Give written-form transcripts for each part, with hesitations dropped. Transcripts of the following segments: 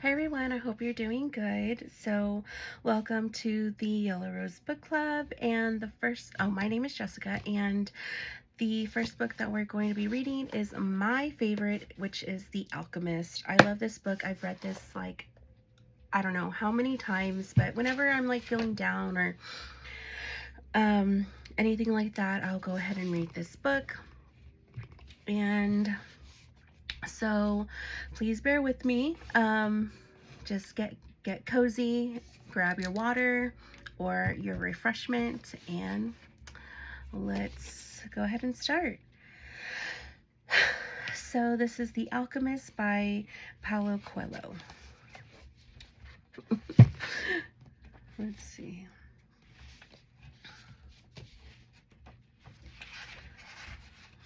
Hi everyone, I hope you're doing good. So, welcome to the Yellow Rose Book Club. And my name is Jessica, and the first book that we're going to be reading is my favorite, which is The Alchemist. I love this book. I've read this I don't know how many times, but whenever I'm feeling down or anything like that, I'll go ahead and read this book. And so, please bear with me. Just get cozy, grab your water or your refreshment, and let's go ahead and start. So this is The Alchemist by Paulo Coelho. Let's see.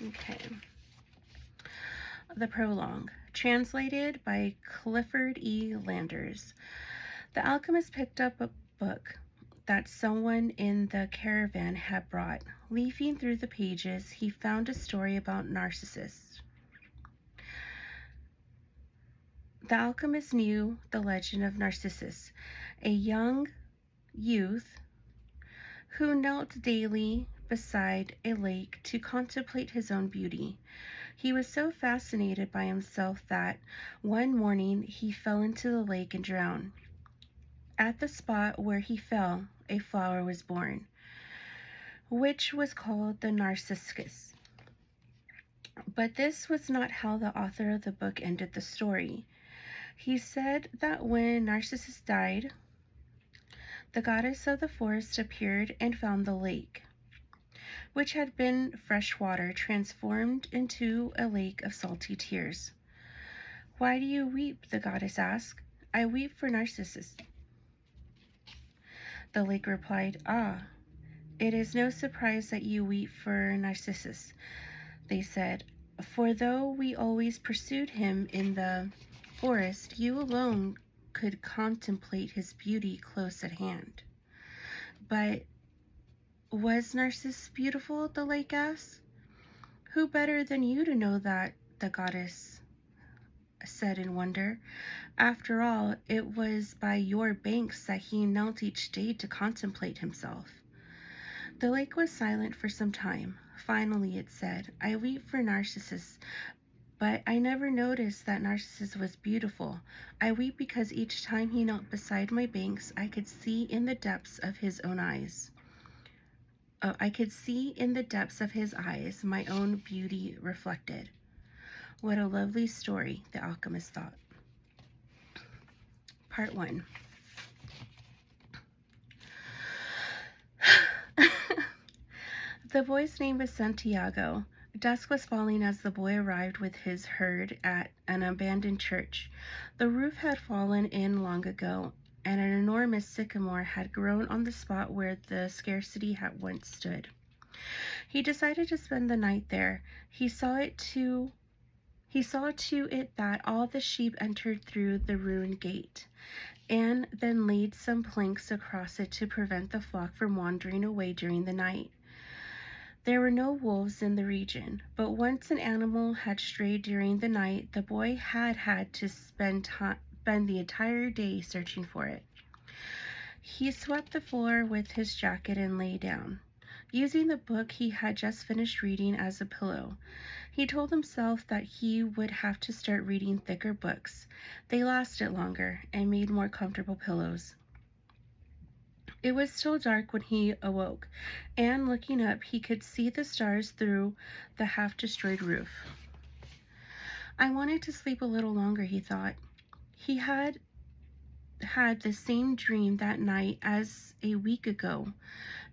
Okay. The Prologue, translated by Clifford E. Landers. The alchemist picked up a book that someone in the caravan had brought. Leafing through the pages, he found a story about Narcissus. The alchemist knew the legend of Narcissus, a young youth who knelt daily beside a lake to contemplate his own beauty. He was so fascinated by himself that one morning he fell into the lake and drowned. At the spot where he fell, a flower was born, which was called the Narcissus. But this was not how the author of the book ended the story. He said that when Narcissus died, the goddess of the forest appeared and found the lake, which had been fresh water transformed into a lake of salty tears. "Why do you weep?" the goddess asked. "I weep for Narcissus." The lake replied, "Ah, it is no surprise that you weep for Narcissus," they said, "for though we always pursued him in the forest, you alone could contemplate his beauty close at hand." "But was Narcissus beautiful?" the lake asked. "Who better than you to know that?" the goddess said in wonder. "After all, it was by your banks that he knelt each day to contemplate himself." The lake was silent for some time. Finally it said, "I weep for Narcissus, but I never noticed that Narcissus was beautiful. I weep because each time he knelt beside my banks, I could see in the depths of his eyes my own beauty reflected." What a lovely story, the alchemist thought. Part 1. The boy's name was Santiago. Dusk was falling as the boy arrived with his herd at an abandoned church. The roof had fallen in long ago, and an enormous sycamore had grown on the spot where the scarcity had once stood. He decided to spend the night there. He saw to it that all the sheep entered through the ruined gate, and then laid some planks across it to prevent the flock from wandering away during the night. There were no wolves in the region, but once an animal had strayed during the night, the boy had to spend the entire day searching for it. He swept the floor with his jacket and lay down, using the book he had just finished reading as a pillow. He told himself that he would have to start reading thicker books. They lasted longer and made more comfortable pillows. It was still dark when he awoke, and looking up, he could see the stars through the half-destroyed roof. "I wanted to sleep a little longer," he thought. He had the same dream that night as a week ago,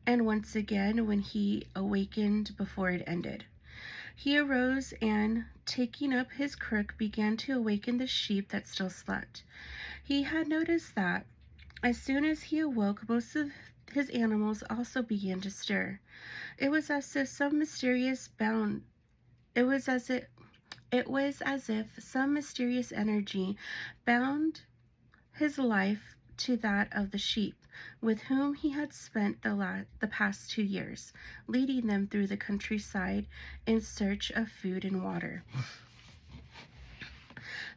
and once again when he awakened before it ended. He arose and, taking up his crook, began to awaken the sheep that still slept. He had noticed that as soon as he awoke, most of his animals also began to stir. It was as if some mysterious energy bound his life to that of the sheep, with whom he had spent the past 2 years, leading them through the countryside in search of food and water.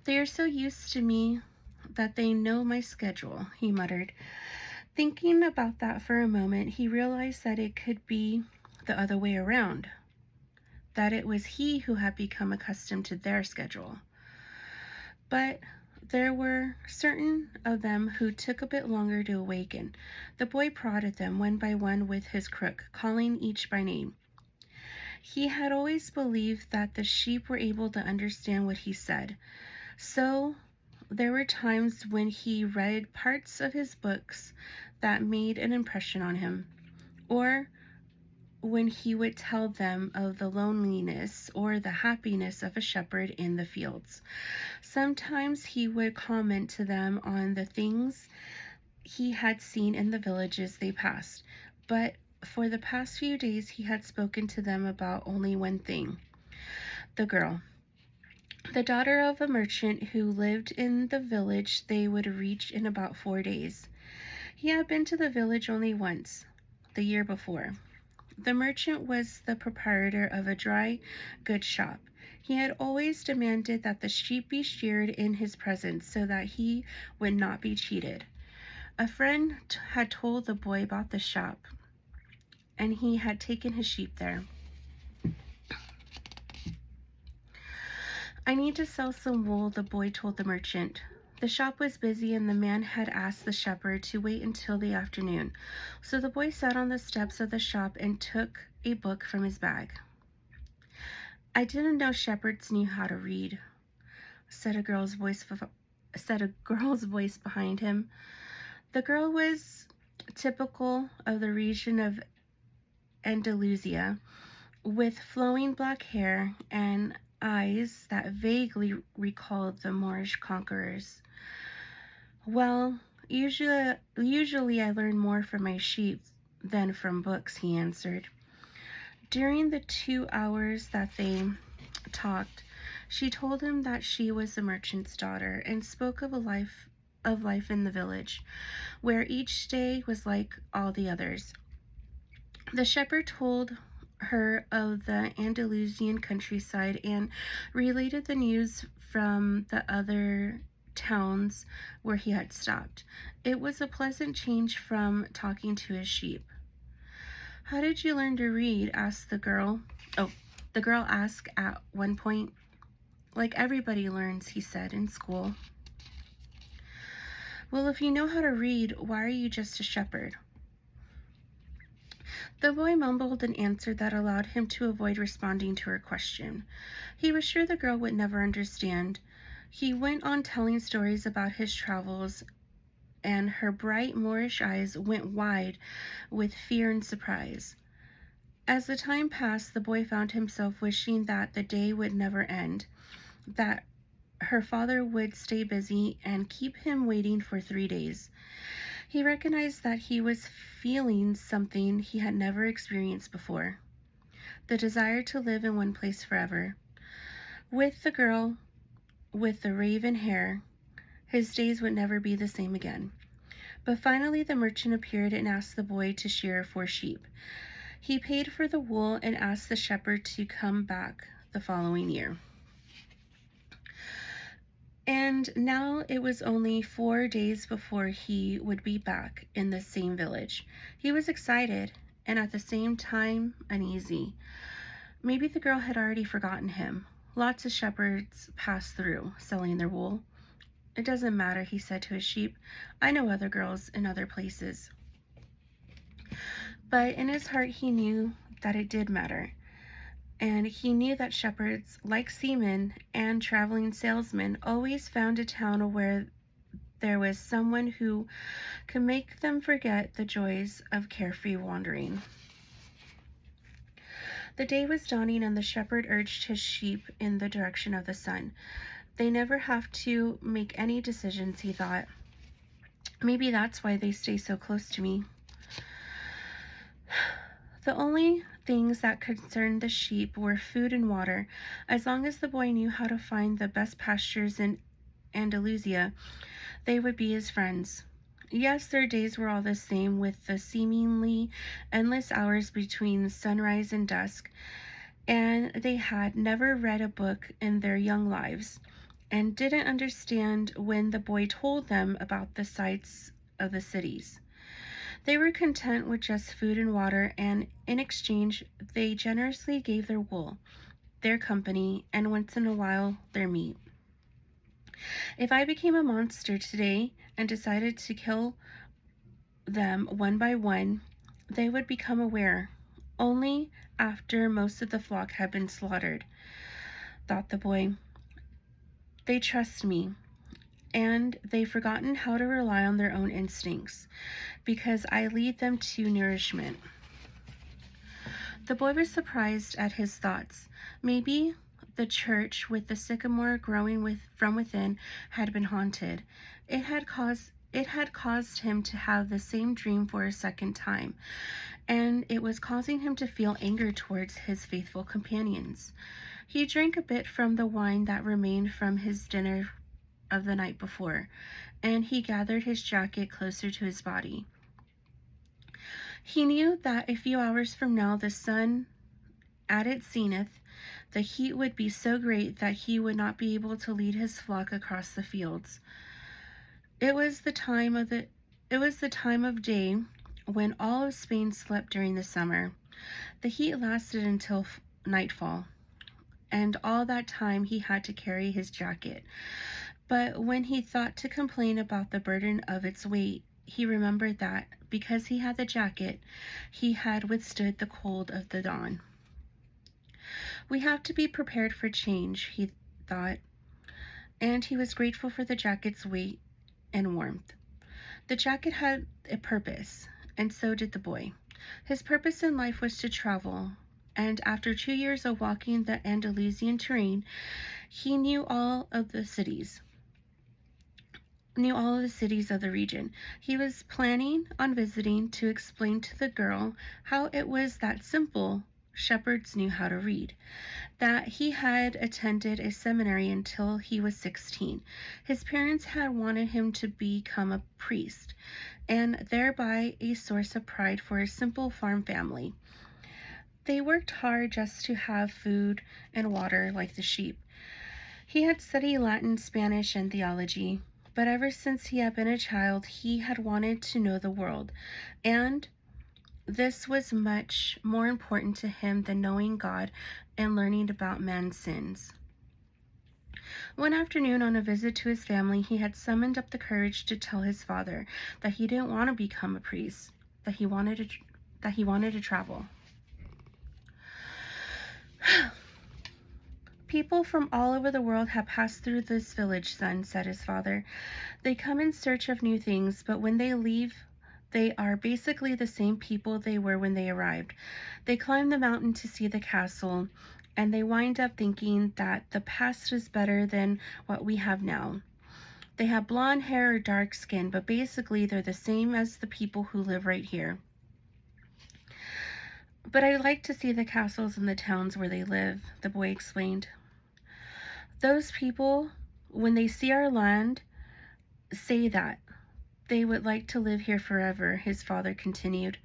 "They are so used to me that they know my schedule," he muttered. Thinking about that for a moment, he realized that it could be the other way around, that it was he who had become accustomed to their schedule. But there were certain of them who took a bit longer to awaken. The boy prodded them one by one with his crook, calling each by name. He had always believed that the sheep were able to understand what he said. So there were times when he read parts of his books that made an impression on him, or when he would tell them of the loneliness or the happiness of a shepherd in the fields. Sometimes he would comment to them on the things he had seen in the villages they passed, but for the past few days he had spoken to them about only one thing: the girl, the daughter of a merchant who lived in the village they would reach in about 4 days. He had been to the village only once, the year before. The merchant was the proprietor of a dry goods shop. He had always demanded that the sheep be sheared in his presence so that he would not be cheated. A friend had told the boy about the shop, and he had taken his sheep there. "I need to sell some wool," the boy told the merchant. The shop was busy, and the man had asked the shepherd to wait until the afternoon. So the boy sat on the steps of the shop and took a book from his bag. "I didn't know shepherds knew how to read," said a girl's voice behind him. The girl was typical of the region of Andalusia, with flowing black hair and eyes that vaguely recalled the Moorish conquerors. "Well, usually I learn more from my sheep than from books," he answered. During the 2 hours that they talked, she told him that she was the merchant's daughter and spoke of life in the village, where each day was like all the others. The shepherd told her of the Andalusian countryside and related the news from the other towns where he had stopped. It was a pleasant change from talking to his sheep. "How did you learn to read?" asked the girl. The girl asked at one point. "Like everybody learns," he said, "in school." "Well, if you know how to read, why are you just a shepherd?" The boy mumbled an answer that allowed him to avoid responding to her question. He was sure the girl would never understand. He went on telling stories about his travels, and her bright Moorish eyes went wide with fear and surprise. As the time passed, the boy found himself wishing that the day would never end, that her father would stay busy and keep him waiting for 3 days. He recognized that he was feeling something he had never experienced before: the desire to live in one place forever. With the girl with the raven hair, his days would never be the same again. But finally the merchant appeared and asked the boy to shear 4 sheep. He paid for the wool and asked the shepherd to come back the following year. And now it was only 4 days before he would be back in the same village. He was excited and at the same time uneasy. Maybe the girl had already forgotten him. Lots of shepherds passed through, selling their wool. "It doesn't matter," he said to his sheep. "I know other girls in other places." But in his heart he knew that it did matter. And he knew that shepherds, like seamen and traveling salesmen, always found a town where there was someone who could make them forget the joys of carefree wandering. The day was dawning, and the shepherd urged his sheep in the direction of the sun. "They never have to make any decisions," he thought. "Maybe that's why they stay so close to me." The only things that concerned the sheep were food and water. As long as the boy knew how to find the best pastures in Andalusia, they would be his friends. Yes, their days were all the same, with the seemingly endless hours between sunrise and dusk, and they had never read a book in their young lives. and didn't understand when the boy told them about the sights of the cities. They were content with just food and water, and in exchange, they generously gave their wool, their company, and once in a while, their meat. If I became a monster today and decided to kill them one by one, they would become aware only after most of the flock had been slaughtered, thought the boy. They trust me, and they've forgotten how to rely on their own instincts, because I lead them to nourishment. The boy was surprised at his thoughts. Maybe the church with the sycamore growing from within had been haunted. It had caused him to have the same dream for a second time, and it was causing him to feel anger towards his faithful companions. He drank a bit from the wine that remained from his dinner of the night before, and he gathered his jacket closer to his body. He knew that a few hours from now, the sun at its zenith, the heat would be so great that he would not be able to lead his flock across the fields. It was the time of day when all of Spain slept during the summer. The heat lasted until nightfall, and all that time he had to carry his jacket. But when he thought to complain about the burden of its weight, he remembered that, because he had the jacket, he had withstood the cold of the dawn. We have to be prepared for change, he thought, and he was grateful for the jacket's weight and warmth. The jacket had a purpose, and so did the boy. His purpose in life was to travel, and after 2 years of walking the Andalusian terrain, he knew all of the cities of the region. He was planning on visiting to explain to the girl how it was that simple shepherds knew how to read, that he had attended a seminary until he was 16. His parents had wanted him to become a priest, and thereby a source of pride for a simple farm family. They worked hard just to have food and water like the sheep. He had studied Latin, Spanish, and theology, but ever since he had been a child, he had wanted to know the world, and this was much more important to him than knowing God and learning about man's sins. One afternoon, on a visit to his family, he had summoned up the courage to tell his father that he didn't want to become a priest, that he wanted to travel. People from all over the world have passed through this village, son, said his father. They come in search of new things, but when they leave, they are basically the same people they were when they arrived. They climb the mountain to see the castle, and they wind up thinking that the past is better than what we have now. They have blonde hair or dark skin, but basically they're the same as the people who live right here. But I like to see the castles and the towns where they live, the boy explained. Those people, when they see our land, say that they would like to live here forever, his father continued.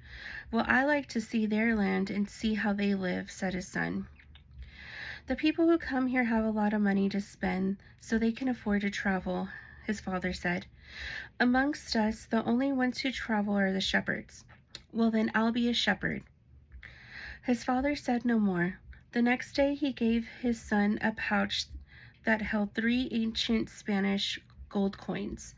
Well, I like to see their land and see how they live, said his son. The people who come here have a lot of money to spend, so they can afford to travel, his father said. Amongst us, the only ones who travel are the shepherds. Well, then I'll be a shepherd. His father said no more. The next day he gave his son a pouch that held 3 ancient Spanish gold coins.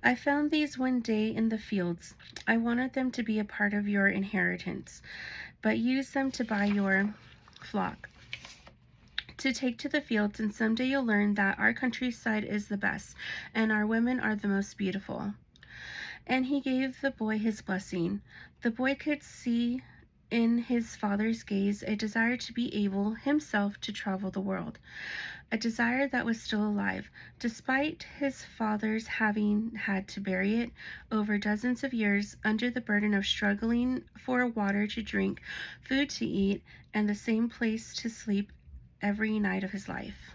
I found these one day in the fields. I wanted them to be a part of your inheritance, but use them to buy your flock, to take to the fields, and someday you'll learn that our countryside is the best, and our women are the most beautiful. And he gave the boy his blessing. The boy could see in his father's gaze a desire to be able himself to travel the world, a desire that was still alive, despite his father's having had to bury it over dozens of years under the burden of struggling for water to drink, food to eat, and the same place to sleep every night of his life.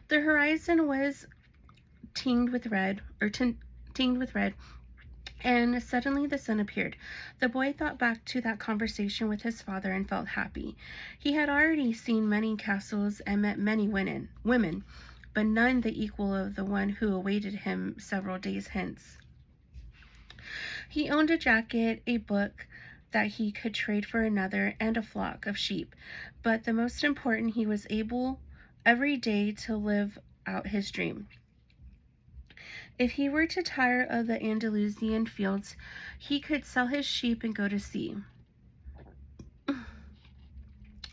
The horizon was tinged with red, And suddenly the sun appeared. The boy thought back to that conversation with his father and felt happy. He had already seen many castles and met many women, but none the equal of the one who awaited him several days hence. He owned a jacket, a book that he could trade for another, and a flock of sheep. But the most important, he was able every day to live out his dream. If he were to tire of the Andalusian fields, he could sell his sheep and go to sea.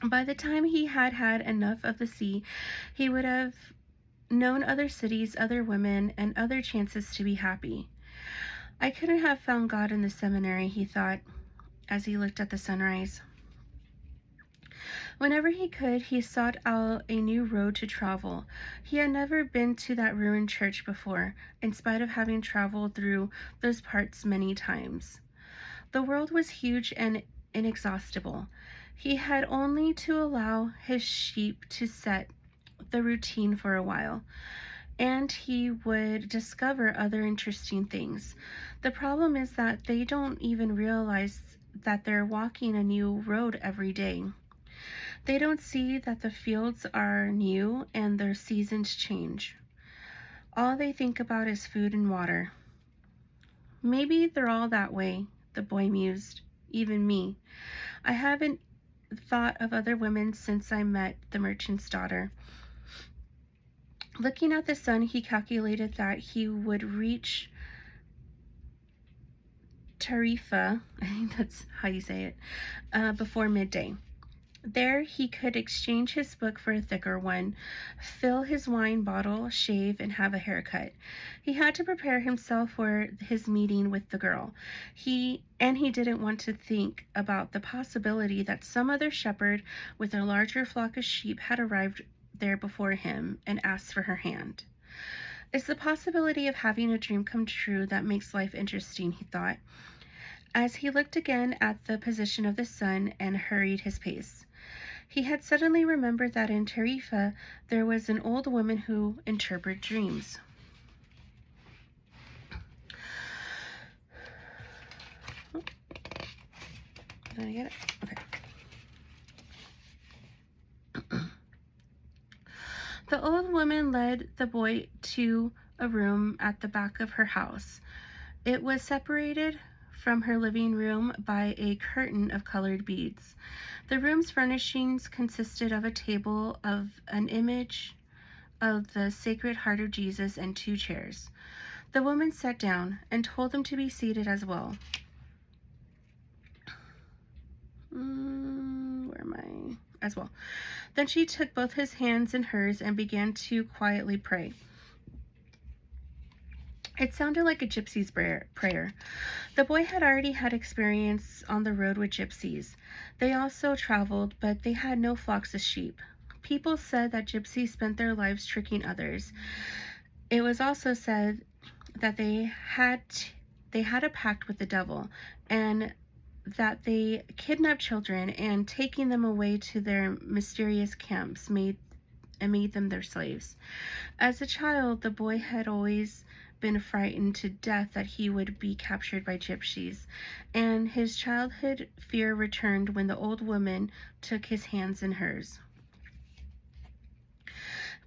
By the time he had had enough of the sea, he would have known other cities, other women, and other chances to be happy. I couldn't have found God in the seminary, he thought, as he looked at the sunrise. Whenever he could, he sought out a new road to travel. He had never been to that ruined church before, in spite of having traveled through those parts many times. The world was huge and inexhaustible. He had only to allow his sheep to set the routine for a while, and he would discover other interesting things. The problem is that they don't even realize that they're walking a new road every day. They don't see that the fields are new and their seasons change. All they think about is food and water. Maybe they're all that way, the boy mused. Even me. I haven't thought of other women since I met the merchant's daughter. Looking at the sun, he calculated that he would reach Tarifa, I think that's how you say it, before midday. There he could exchange his book for a thicker one, fill his wine bottle, shave, and have a haircut. He had to prepare himself for his meeting with the girl. He didn't want to think about the possibility that some other shepherd with a larger flock of sheep had arrived there before him and asked for her hand. It's the possibility of having a dream come true that makes life interesting, he thought, as he looked again at the position of the sun and hurried his pace. He had suddenly remembered that in Tarifa there was an old woman who interpreted dreams. Did I get it? Okay. The old woman led the boy to a room at the back of her house. It was separated from her living room by a curtain of colored beads. The room's furnishings consisted of a table of an image of the Sacred Heart of Jesus and 2 chairs. The woman sat down and told him to be seated as well. Where am I? As well. Then she took both his hands in hers and began to quietly pray. It sounded like a gypsy's prayer. The boy had already had experience on the road with gypsies. They also traveled, but they had no flocks of sheep. People said that gypsies spent their lives tricking others. It was also said that they had a pact with the devil, and that they kidnapped children and taking them away to their mysterious camps made them their slaves. As a child, the boy had always been frightened to death that he would be captured by gypsies, and his childhood fear returned when the old woman took his hands in hers.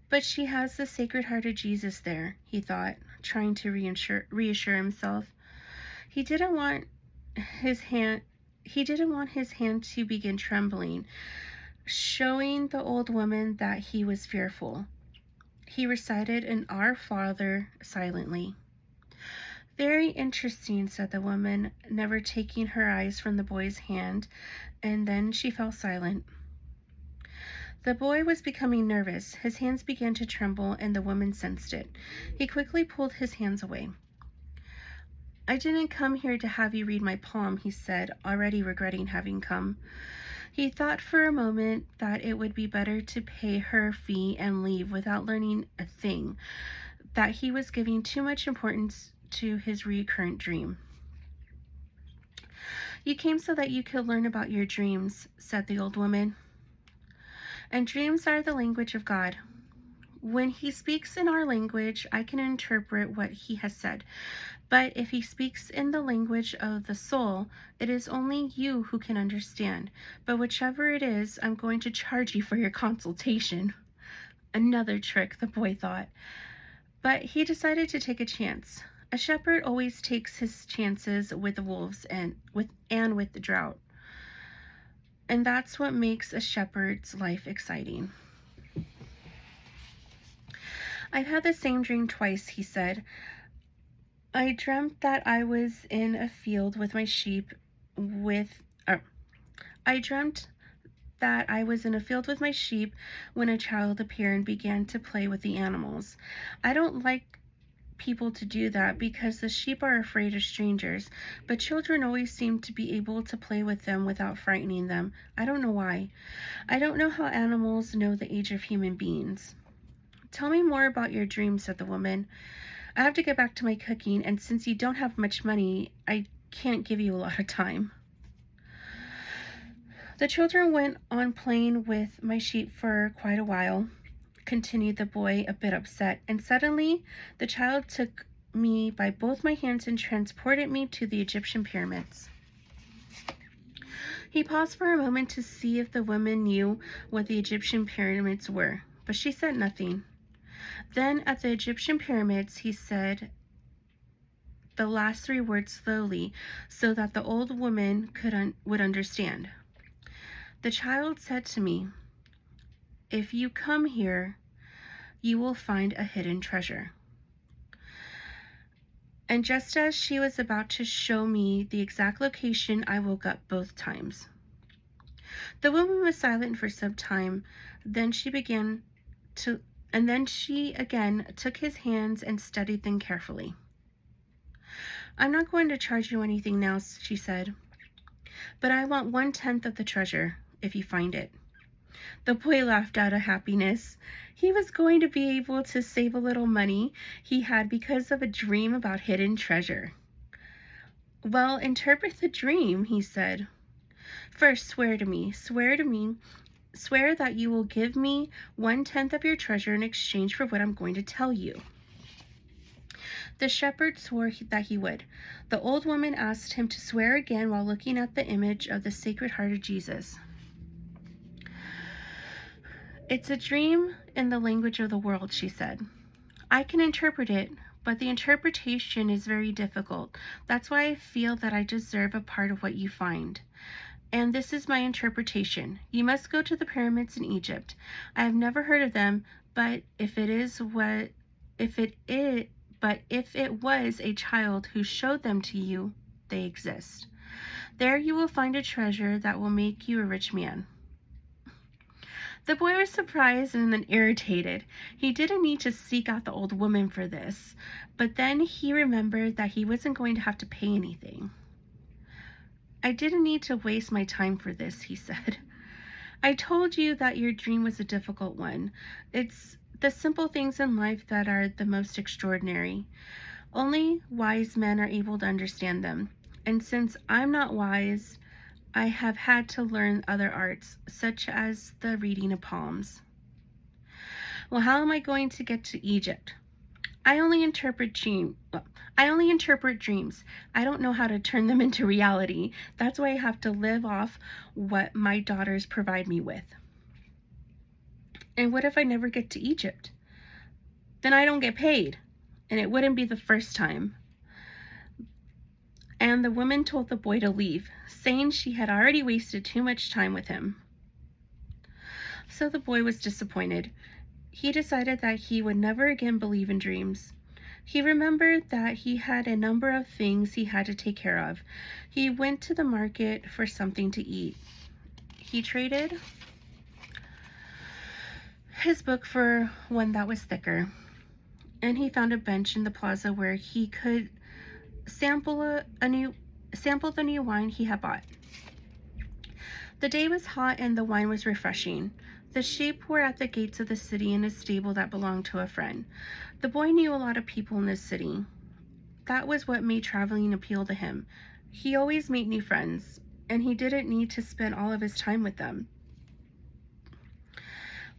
But she has the Sacred Heart of Jesus there, he thought, trying to reassure himself. He didn't want his hand to begin trembling, showing the old woman that he was fearful. He recited an Our Father silently. Very interesting, said the woman, never taking her eyes from the boy's hand, and then she fell silent. The boy was becoming nervous. His hands began to tremble, and the woman sensed it. He quickly pulled his hands away. I didn't come here to have you read my palm, he said, already regretting having come. He thought for a moment that it would be better to pay her fee and leave without learning a thing, that he was giving too much importance to his recurrent dream. You came so that you could learn about your dreams, said the old woman. And dreams are the language of God. When he speaks in our language, I can interpret what he has said. But if he speaks in the language of the soul, it is only you who can understand. But whichever it is, I'm going to charge you for your consultation." Another trick, the boy thought. But he decided to take a chance. A shepherd always takes his chances with the wolves and with the drought. And that's what makes a shepherd's life exciting. "I've had the same dream twice," he said. I dreamt that I was in a field with my sheep I dreamt that I was in a field with my sheep when a child appeared and began to play with the animals. I don't like people to do that because the sheep are afraid of strangers, but children always seem to be able to play with them without frightening them. I don't know why. I don't know how animals know the age of human beings." "Tell me more about your dream," said the woman. "I have to get back to my cooking, and since you don't have much money, I can't give you a lot of time." "The children went on playing with my sheep for quite a while," continued the boy, a bit upset, "and suddenly the child took me by both my hands and transported me to the Egyptian pyramids." He paused for a moment to see if the woman knew what the Egyptian pyramids were, but she said nothing. Then, at the Egyptian pyramids, he said the last three words slowly so that the old woman would understand. "The child said to me, 'If you come here, you will find a hidden treasure.' And just as she was about to show me the exact location, I woke up both times." The woman was silent for some time. Then she again took his hands and studied them carefully. "I'm not going to charge you anything now," she said, "but I want 1/10 of the treasure if you find it." The boy laughed out of happiness. He was going to be able to save a little money he had because of a dream about hidden treasure. "Well, interpret the dream," he said. "First, swear that you will give me 1/10 of your treasure in exchange for what I'm going to tell you." The shepherd swore that he would. The old woman asked him to swear again while looking at the image of the Sacred Heart of Jesus. "It's a dream in the language of the world," she said. "I can interpret it, but the interpretation is very difficult. That's why I feel that I deserve a part of what you find. And this is my interpretation. You must go to the pyramids in Egypt. I have never heard of them, but if it was a child who showed them to you, they exist. There you will find a treasure that will make you a rich man." The boy was surprised and then irritated. He didn't need to seek out the old woman for this, but then he remembered that he wasn't going to have to pay anything. "I didn't need to waste my time for this," he said. "I told you that your dream was a difficult one. It's the simple things in life that are the most extraordinary. Only wise men are able to understand them. And since I'm not wise, I have had to learn other arts, such as the reading of palms." "Well, how am I going to get to Egypt?" I only interpret dreams. I don't know how to turn them into reality. That's why I have to live off what my daughters provide me with." "And what if I never get to Egypt?" "Then I don't get paid, and it wouldn't be the first time." And the woman told the boy to leave, saying she had already wasted too much time with him. So the boy was disappointed. He decided that he would never again believe in dreams. He remembered that he had a number of things he had to take care of. He went to the market for something to eat. He traded his book for one that was thicker, and he found a bench in the plaza where he could sample the new wine he had bought. The day was hot and the wine was refreshing. The sheep were at the gates of the city in a stable that belonged to a friend. The boy knew a lot of people in this city. That was what made traveling appeal to him. He always made new friends, and he didn't need to spend all of his time with them.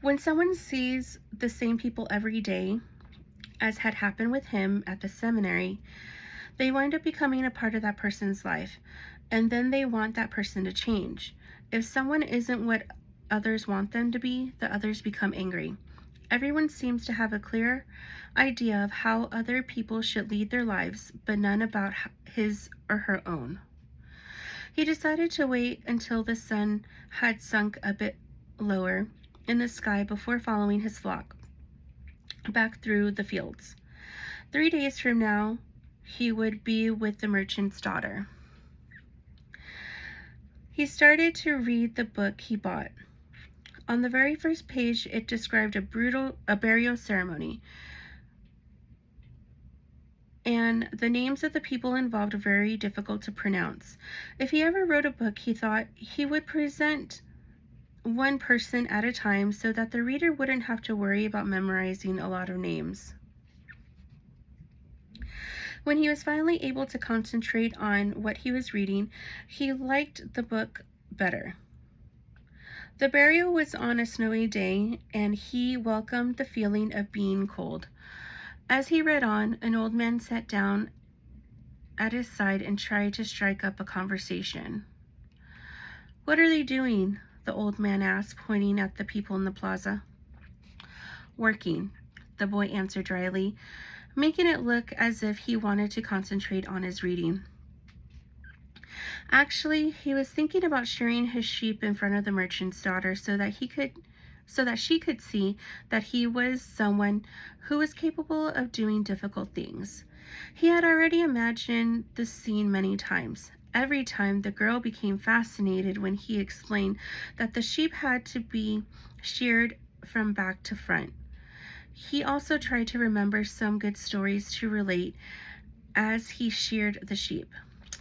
When someone sees the same people every day, as had happened with him at the seminary, they wind up becoming a part of that person's life, and then they want that person to change. If someone isn't what others want them to be, the others become angry. Everyone seems to have a clear idea of how other people should lead their lives, but none about his or her own. He decided to wait until the sun had sunk a bit lower in the sky before following his flock back through the fields. 3 days from now, he would be with the merchant's daughter. He started to read the book he bought. On the very first page, it described a burial ceremony, and the names of the people involved are very difficult to pronounce. If he ever wrote a book, he thought he would present one person at a time so that the reader wouldn't have to worry about memorizing a lot of names. When he was finally able to concentrate on what he was reading, he liked the book better. The burial was on a snowy day, and he welcomed the feeling of being cold. As he read on, an old man sat down at his side and tried to strike up a conversation. "What are they doing?" the old man asked, pointing at the people in the plaza. "Working," the boy answered dryly, making it look as if he wanted to concentrate on his reading. Actually, he was thinking about shearing his sheep in front of the merchant's daughter so that she could see that he was someone who was capable of doing difficult things. He had already imagined the scene many times. Every time the girl became fascinated when he explained that the sheep had to be sheared from back to front. He also tried to remember some good stories to relate as he sheared the sheep.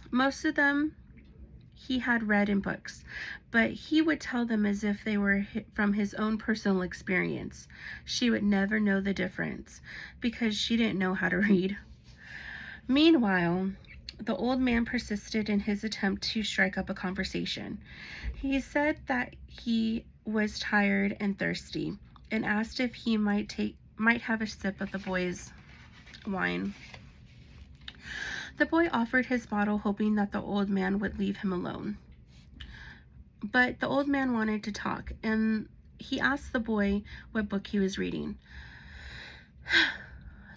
Most of them he had read in books, but he would tell them as if they were from his own personal experience. She would never know the difference because she didn't know how to read. Meanwhile, the old man persisted in his attempt to strike up a conversation. He said that he was tired and thirsty and asked if he might have a sip of the boy's wine. The boy offered his bottle, hoping that the old man would leave him alone. But the old man wanted to talk, and he asked the boy what book he was reading.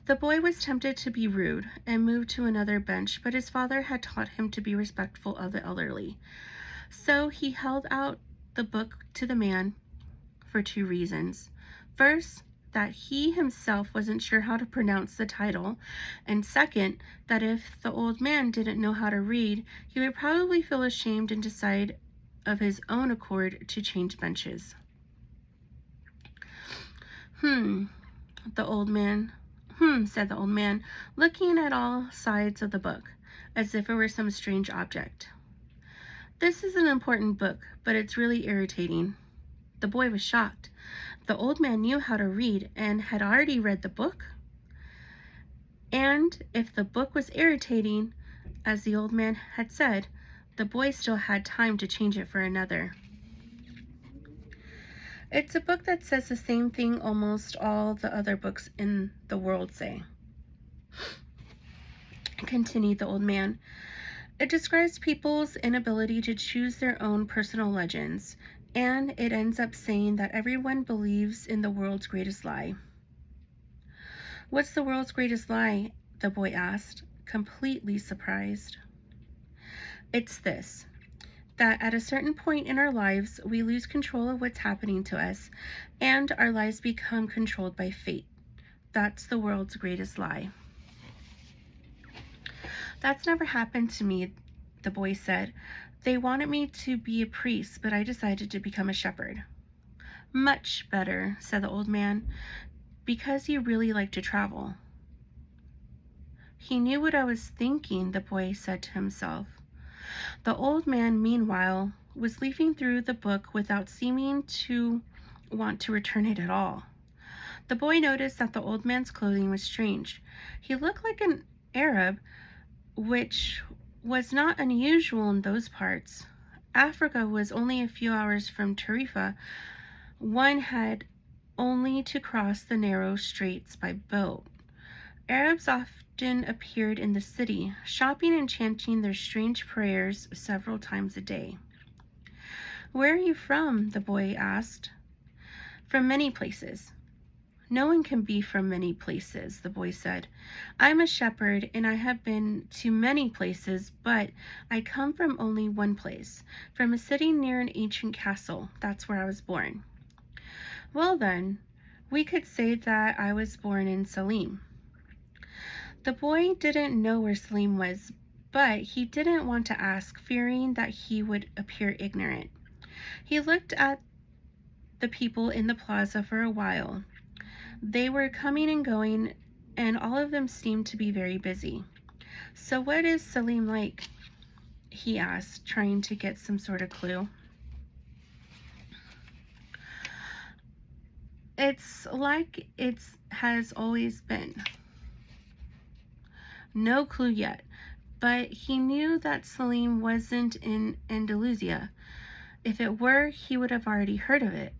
The boy was tempted to be rude and moved to another bench, but his father had taught him to be respectful of the elderly. So he held out the book to the man for 2 reasons. First, that he himself wasn't sure how to pronounce the title, and second, that if the old man didn't know how to read, he would probably feel ashamed and decide of his own accord to change benches. The old man, said the old man, looking at all sides of the book, as if it were some strange object. "This is an important book, but it's really irritating." The boy was shocked. The old man knew how to read and had already read the book. And if the book was irritating, as the old man had said, the boy still had time to change it for another. "It's a book that says the same thing almost all the other books in the world say," continued the old man. "It describes people's inability to choose their own personal legends, and it ends up saying that everyone believes in the world's greatest lie." "What's the world's greatest lie?" the boy asked, completely surprised. "It's this, that at a certain point in our lives, we lose control of what's happening to us, and our lives become controlled by fate. That's the world's greatest lie." "That's never happened to me," the boy said. "They wanted me to be a priest, but I decided to become a shepherd." "Much better," said the old man, "because you really like to travel." "He knew what I was thinking," the boy said to himself. The old man, meanwhile, was leafing through the book without seeming to want to return it at all. The boy noticed that the old man's clothing was strange. He looked like an Arab, which was not unusual in those parts. Africa was only a few hours from Tarifa. One had only to cross the narrow straits by boat. Arabs often appeared in the city, shopping and chanting their strange prayers several times a day. "Where are you from?" the boy asked. "From many places." "No one can be from many places," the boy said. "I'm a shepherd, and I have been to many places, but I come from only one place, from a city near an ancient castle. That's where I was born." "Well then, we could say that I was born in Salim." The boy didn't know where Salim was, but he didn't want to ask, fearing that he would appear ignorant. He looked at the people in the plaza for a while. They were coming and going, and all of them seemed to be very busy. "So what is Salim like?" he asked, trying to get some sort of clue. "It's like it has always been." No clue yet, but he knew that Salim wasn't in Andalusia. If it were, he would have already heard of it.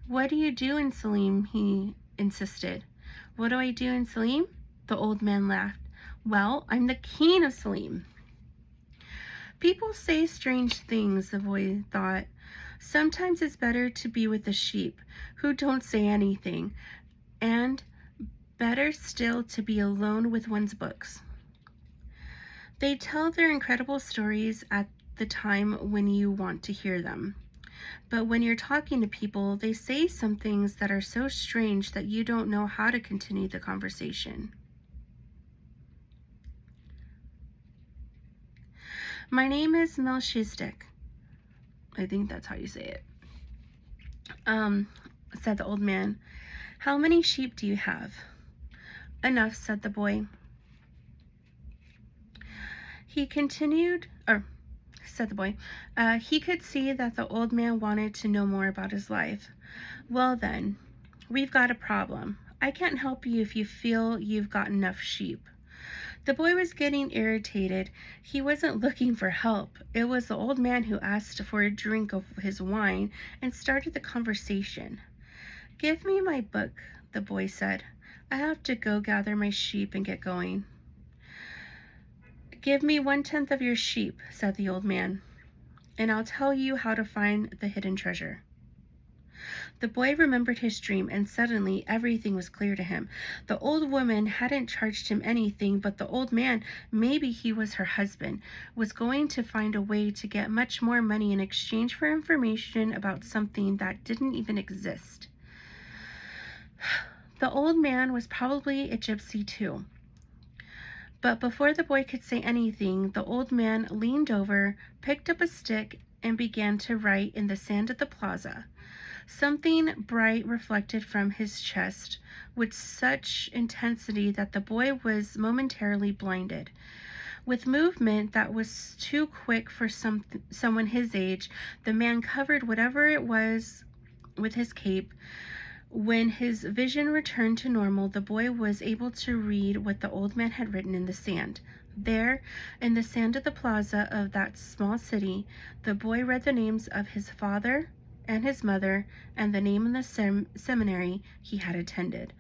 "What do you do in Salim?" he insisted. "What do I do in Salim?" The old man laughed. "Well, I'm the king of Salim." People say strange things, the boy thought. Sometimes it's better to be with the sheep, who don't say anything, and better still to be alone with one's books. They tell their incredible stories at the time when you want to hear them. But when you're talking to people, they say some things that are so strange that you don't know how to continue the conversation. "My name is Melchizedek." I think that's how you say it. Said the old man. "How many sheep do you have?" "Enough," said the boy. He said the boy. He could see that the old man wanted to know more about his life. "Well then, we've got a problem. I can't help you if you feel you've got enough sheep." The boy was getting irritated. He wasn't looking for help. It was the old man who asked for a drink of his wine and started the conversation. "Give me my book," the boy said. "I have to go gather my sheep and get going." "Give me 1/10 of your sheep," said the old man, "and I'll tell you how to find the hidden treasure." The boy remembered his dream, and suddenly everything was clear to him. The old woman hadn't charged him anything, but the old man, maybe he was her husband, was going to find a way to get much more money in exchange for information about something that didn't even exist. The old man was probably a gypsy too. But before the boy could say anything, the old man leaned over, picked up a stick, and began to write in the sand of the plaza. Something bright reflected from his chest with such intensity that the boy was momentarily blinded. With movement that was too quick for someone his age, the man covered whatever it was with his cape. When his vision returned to normal, the boy was able to read what the old man had written in the sand. There, in the sand of the plaza of that small city, the boy read the names of his father and his mother and the name of the seminary he had attended.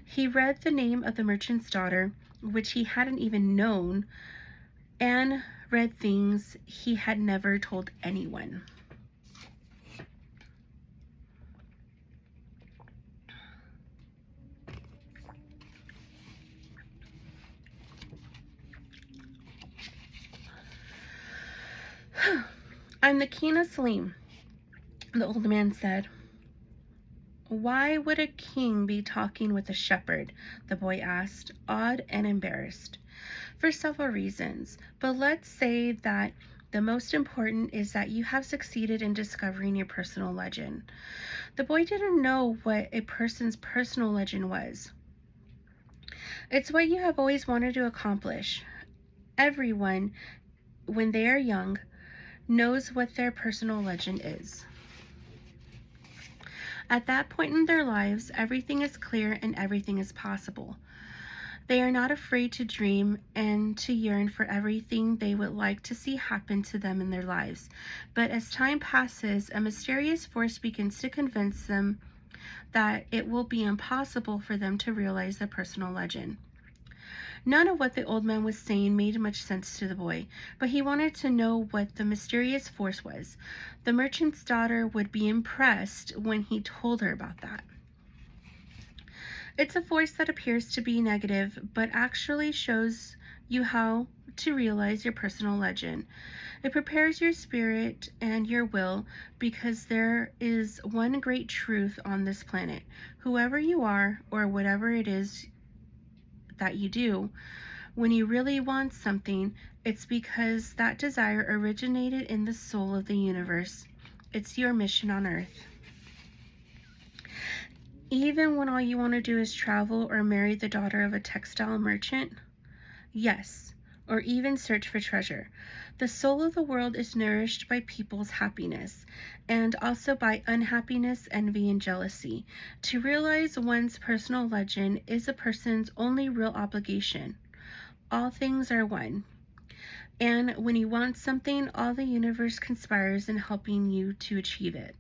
He read the name of the merchant's daughter, which he hadn't even known, and read things he had never told anyone. "I'm the king of Salim," the old man said. "Why would a king be talking with a shepherd?" the boy asked, awed and embarrassed. "For several reasons, but let's say that the most important is that you have succeeded in discovering your personal legend." The boy didn't know what a person's personal legend was. "It's what you have always wanted to accomplish. Everyone, when they are young, knows what their personal legend is. At that point in their lives, everything is clear and everything is possible. They are not afraid to dream and to yearn for everything they would like to see happen to them in their lives. But as time passes, a mysterious force begins to convince them that it will be impossible for them to realize their personal legend. None of what the old man was saying made much sense to the boy, but he wanted to know what the mysterious force was. The merchant's daughter would be impressed when he told her about that. It's a force that appears to be negative, but actually shows you how to realize your personal legend. It prepares your spirit and your will, because there is one great truth on this planet. Whoever you are, or whatever it is that you do, when you really want something, it's because that desire originated in the soul of the universe. It's your mission on Earth. Even when all you want to do is travel or marry the daughter of a textile merchant? Yes, or even search for treasure. The soul of the world is nourished by people's happiness, and also by unhappiness, envy, and jealousy. To realize one's personal legend is a person's only real obligation. All things are one. And when you want something, all the universe conspires in helping you to achieve it.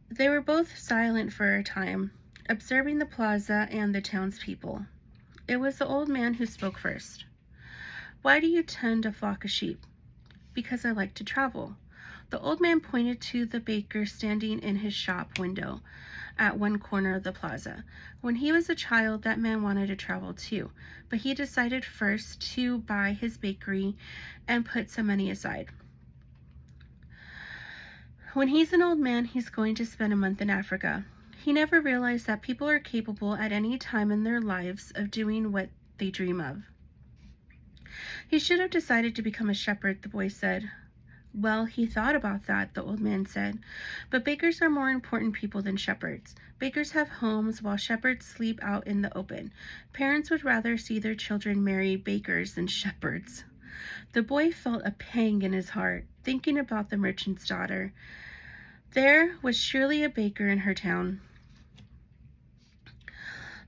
They were both silent for a time, observing the plaza and the townspeople. It was the old man who spoke first. "Why do you tend a flock of sheep?" "Because I like to travel." The old man pointed to the baker standing in his shop window at one corner of the plaza. When he was a child, that man wanted to travel too, but he decided first to buy his bakery and put some money aside. When he's an old man, he's going to spend a month in Africa. He never realized that people are capable at any time in their lives of doing what they dream of. "He should have decided to become a shepherd," the boy said. "Well, he thought about that," the old man said. "But bakers are more important people than shepherds. Bakers have homes, while shepherds sleep out in the open. Parents would rather see their children marry bakers than shepherds." The boy felt a pang in his heart, thinking about the merchant's daughter. There was surely a baker in her town.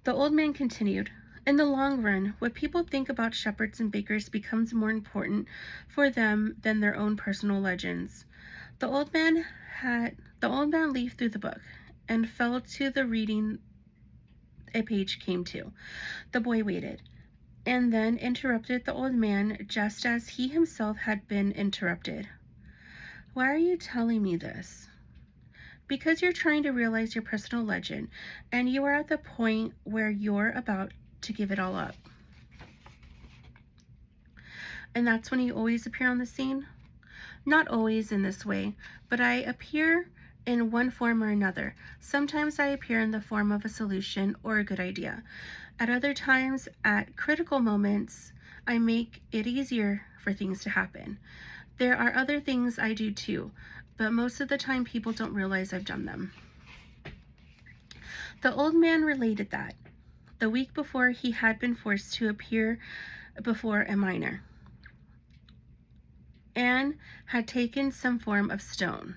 The old man continued, "In the long run, what people think about shepherds and bakers becomes more important for them than their own personal legends." The old man leafed through the book and fell to the reading a page came to. The boy waited, and then interrupted the old man just as he himself had been interrupted. "Why are you telling me this?" "Because you're trying to realize your personal legend, and you are at the point where you're about to give it all up." "And that's when you always appear on the scene?" "Not always in this way, but I appear in one form or another. Sometimes I appear in the form of a solution or a good idea. At other times, at critical moments, I make it easier for things to happen. There are other things I do too, but most of the time people don't realize I've done them." The old man related that the week before he had been forced to appear before a miner and had taken some form of stone.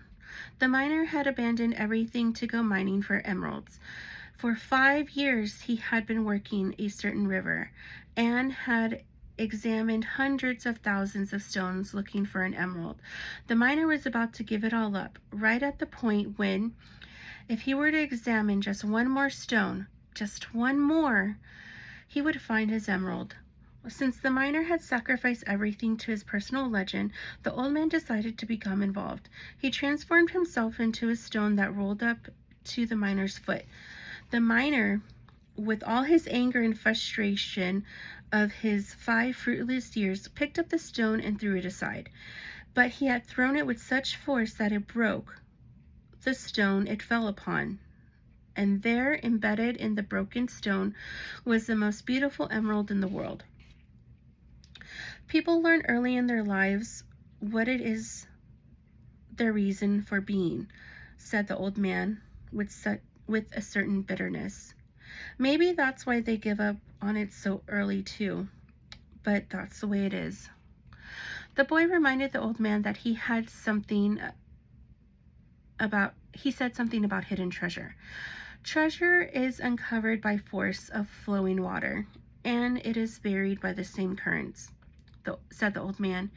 The miner had abandoned everything to go mining for emeralds. For 5 years he had been working a certain river and had examined hundreds of thousands of stones looking for an emerald. The miner was about to give it all up, right at the point when, if he were to examine just one more stone, just one more, he would find his emerald. Since the miner had sacrificed everything to his personal legend, the old man decided to become involved. He transformed himself into a stone that rolled up to the miner's foot. The miner, with all his anger and frustration of his 5 fruitless years, picked up the stone and threw it aside. But he had thrown it with such force that it broke the stone it fell upon. And there, embedded in the broken stone, was the most beautiful emerald in the world. People learn early in their lives what it is their reason for being, said the old man with a certain bitterness. Maybe that's why they give up on it so early too, but that's the way it is. The boy reminded the old man that he said something about hidden treasure. Treasure is uncovered by force of flowing water, and it is buried by the same currents, said the old man.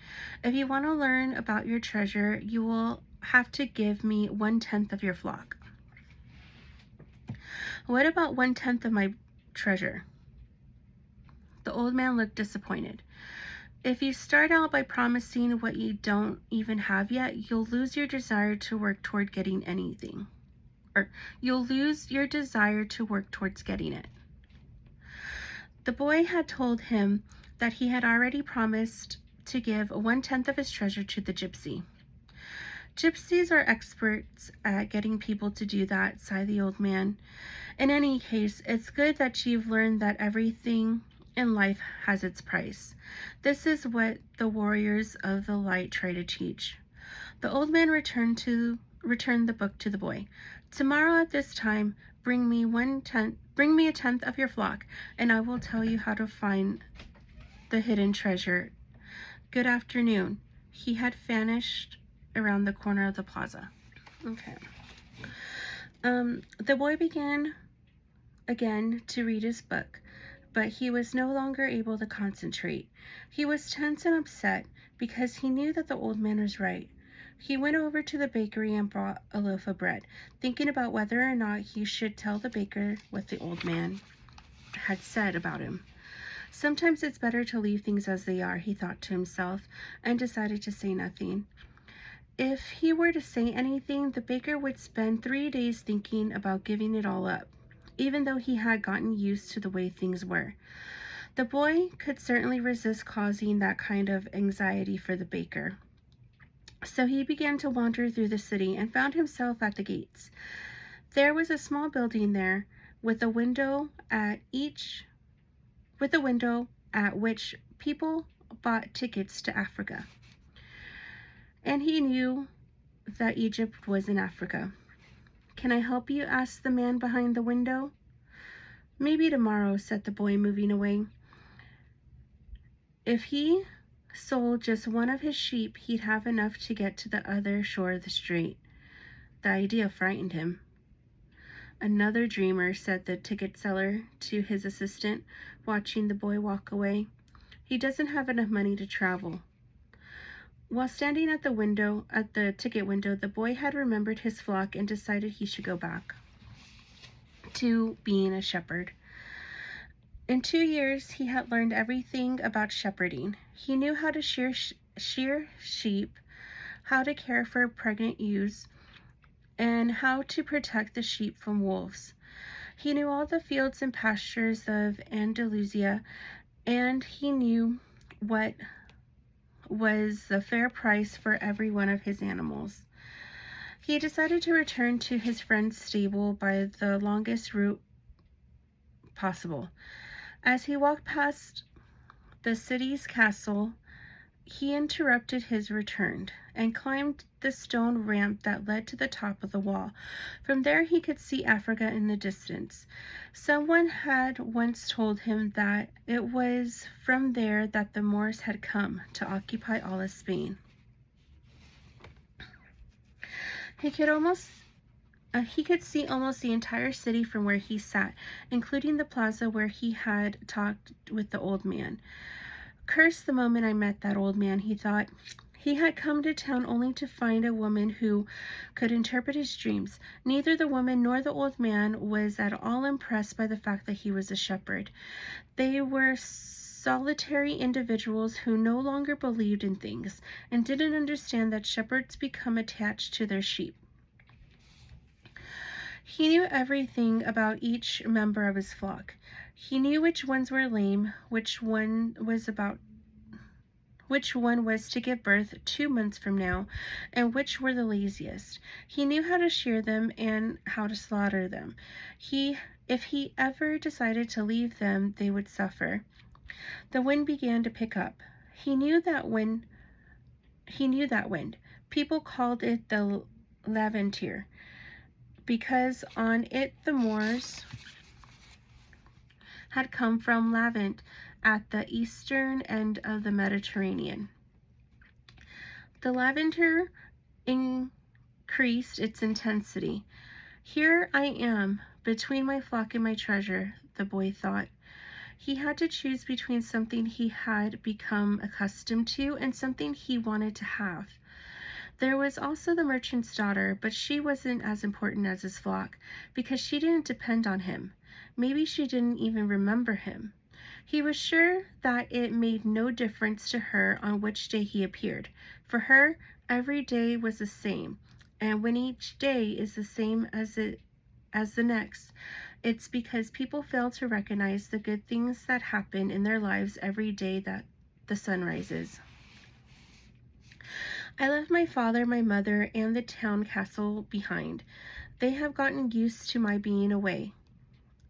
"If you want to learn about your treasure, you will have to give me 1/10 of your flock." What about 1/10 of my treasure? The old man looked disappointed. If you start out by promising what you don't even have yet, you'll lose your desire to work toward getting anything. Or you'll lose your desire to work towards getting it. The boy had told him that he had already promised to give 1/10 of his treasure to the gypsy. Gypsies are experts at getting people to do that, sighed the old man. In any case, it's good that you've learned that everything in life has its price. This is what the warriors of the light try to teach. The old man returned the book to the boy. Tomorrow at this time, bring me a tenth of your flock, and I will tell you how to find the hidden treasure. Good afternoon. He had vanished around the corner of the plaza. Okay. The boy began again to read his book, but he was no longer able to concentrate. He was tense and upset because he knew that the old man was right. He went over to the bakery and brought a loaf of bread, thinking about whether or not he should tell the baker what the old man had said about him. Sometimes it's better to leave things as they are, he thought to himself, and decided to say nothing. If he were to say anything, the baker would spend 3 days thinking about giving it all up, even though he had gotten used to the way things were. The boy could certainly resist causing that kind of anxiety for the baker. So he began to wander through the city and found himself at the gates. There was a small building there with a window at which people bought tickets to Africa. And he knew that Egypt was in Africa. "Can I help you?" asked the man behind the window. "Maybe tomorrow," said the boy, moving away. If he sold just one of his sheep, he'd have enough to get to the other shore of the street. The idea frightened him. "Another dreamer," said the ticket seller to his assistant, watching the boy walk away. "He doesn't have enough money to travel." While standing at the ticket window, the boy had remembered his flock and decided he should go back to being a shepherd. In 2 years, he had learned everything about shepherding. He knew how to shear sheep, how to care for pregnant ewes, and how to protect the sheep from wolves. He knew all the fields and pastures of Andalusia, and he knew what was the fair price for every one of his animals. He decided to return to his friend's stable by the longest route possible. As he walked past the city's castle, he interrupted his return and climbed the stone ramp that led to the top of the wall. From there he could see Africa in the distance. Someone had once told him that it was from there that the Moors had come to occupy all of Spain. He could see almost the entire city from where he sat, including the plaza where he had talked with the old man. Curse the moment I met that old man, he thought. He had come to town only to find a woman who could interpret his dreams. Neither the woman nor the old man was at all impressed by the fact that he was a shepherd. They were solitary individuals who no longer believed in things and didn't understand that shepherds become attached to their sheep. He knew everything about each member of his flock. He knew which ones were lame, which one was to give birth 2 months from now, and which were the laziest. He knew how to shear them and how to slaughter them. If he ever decided to leave them, they would suffer. The wind began to pick up. He knew that wind. People called it the Levanter, because on it the Moors had come from Levant at the eastern end of the Mediterranean. The Levanter increased its intensity. "Here I am, between my flock and my treasure," the boy thought. He had to choose between something he had become accustomed to and something he wanted to have. There was also the merchant's daughter, but she wasn't as important as his flock, because she didn't depend on him. Maybe she didn't even remember him. He was sure that it made no difference to her on which day he appeared. For her, every day was the same, and when each day is the same as the next, it's because people fail to recognize the good things that happen in their lives every day that the sun rises. I left my father, my mother, and the town castle behind. They have gotten used to my being away,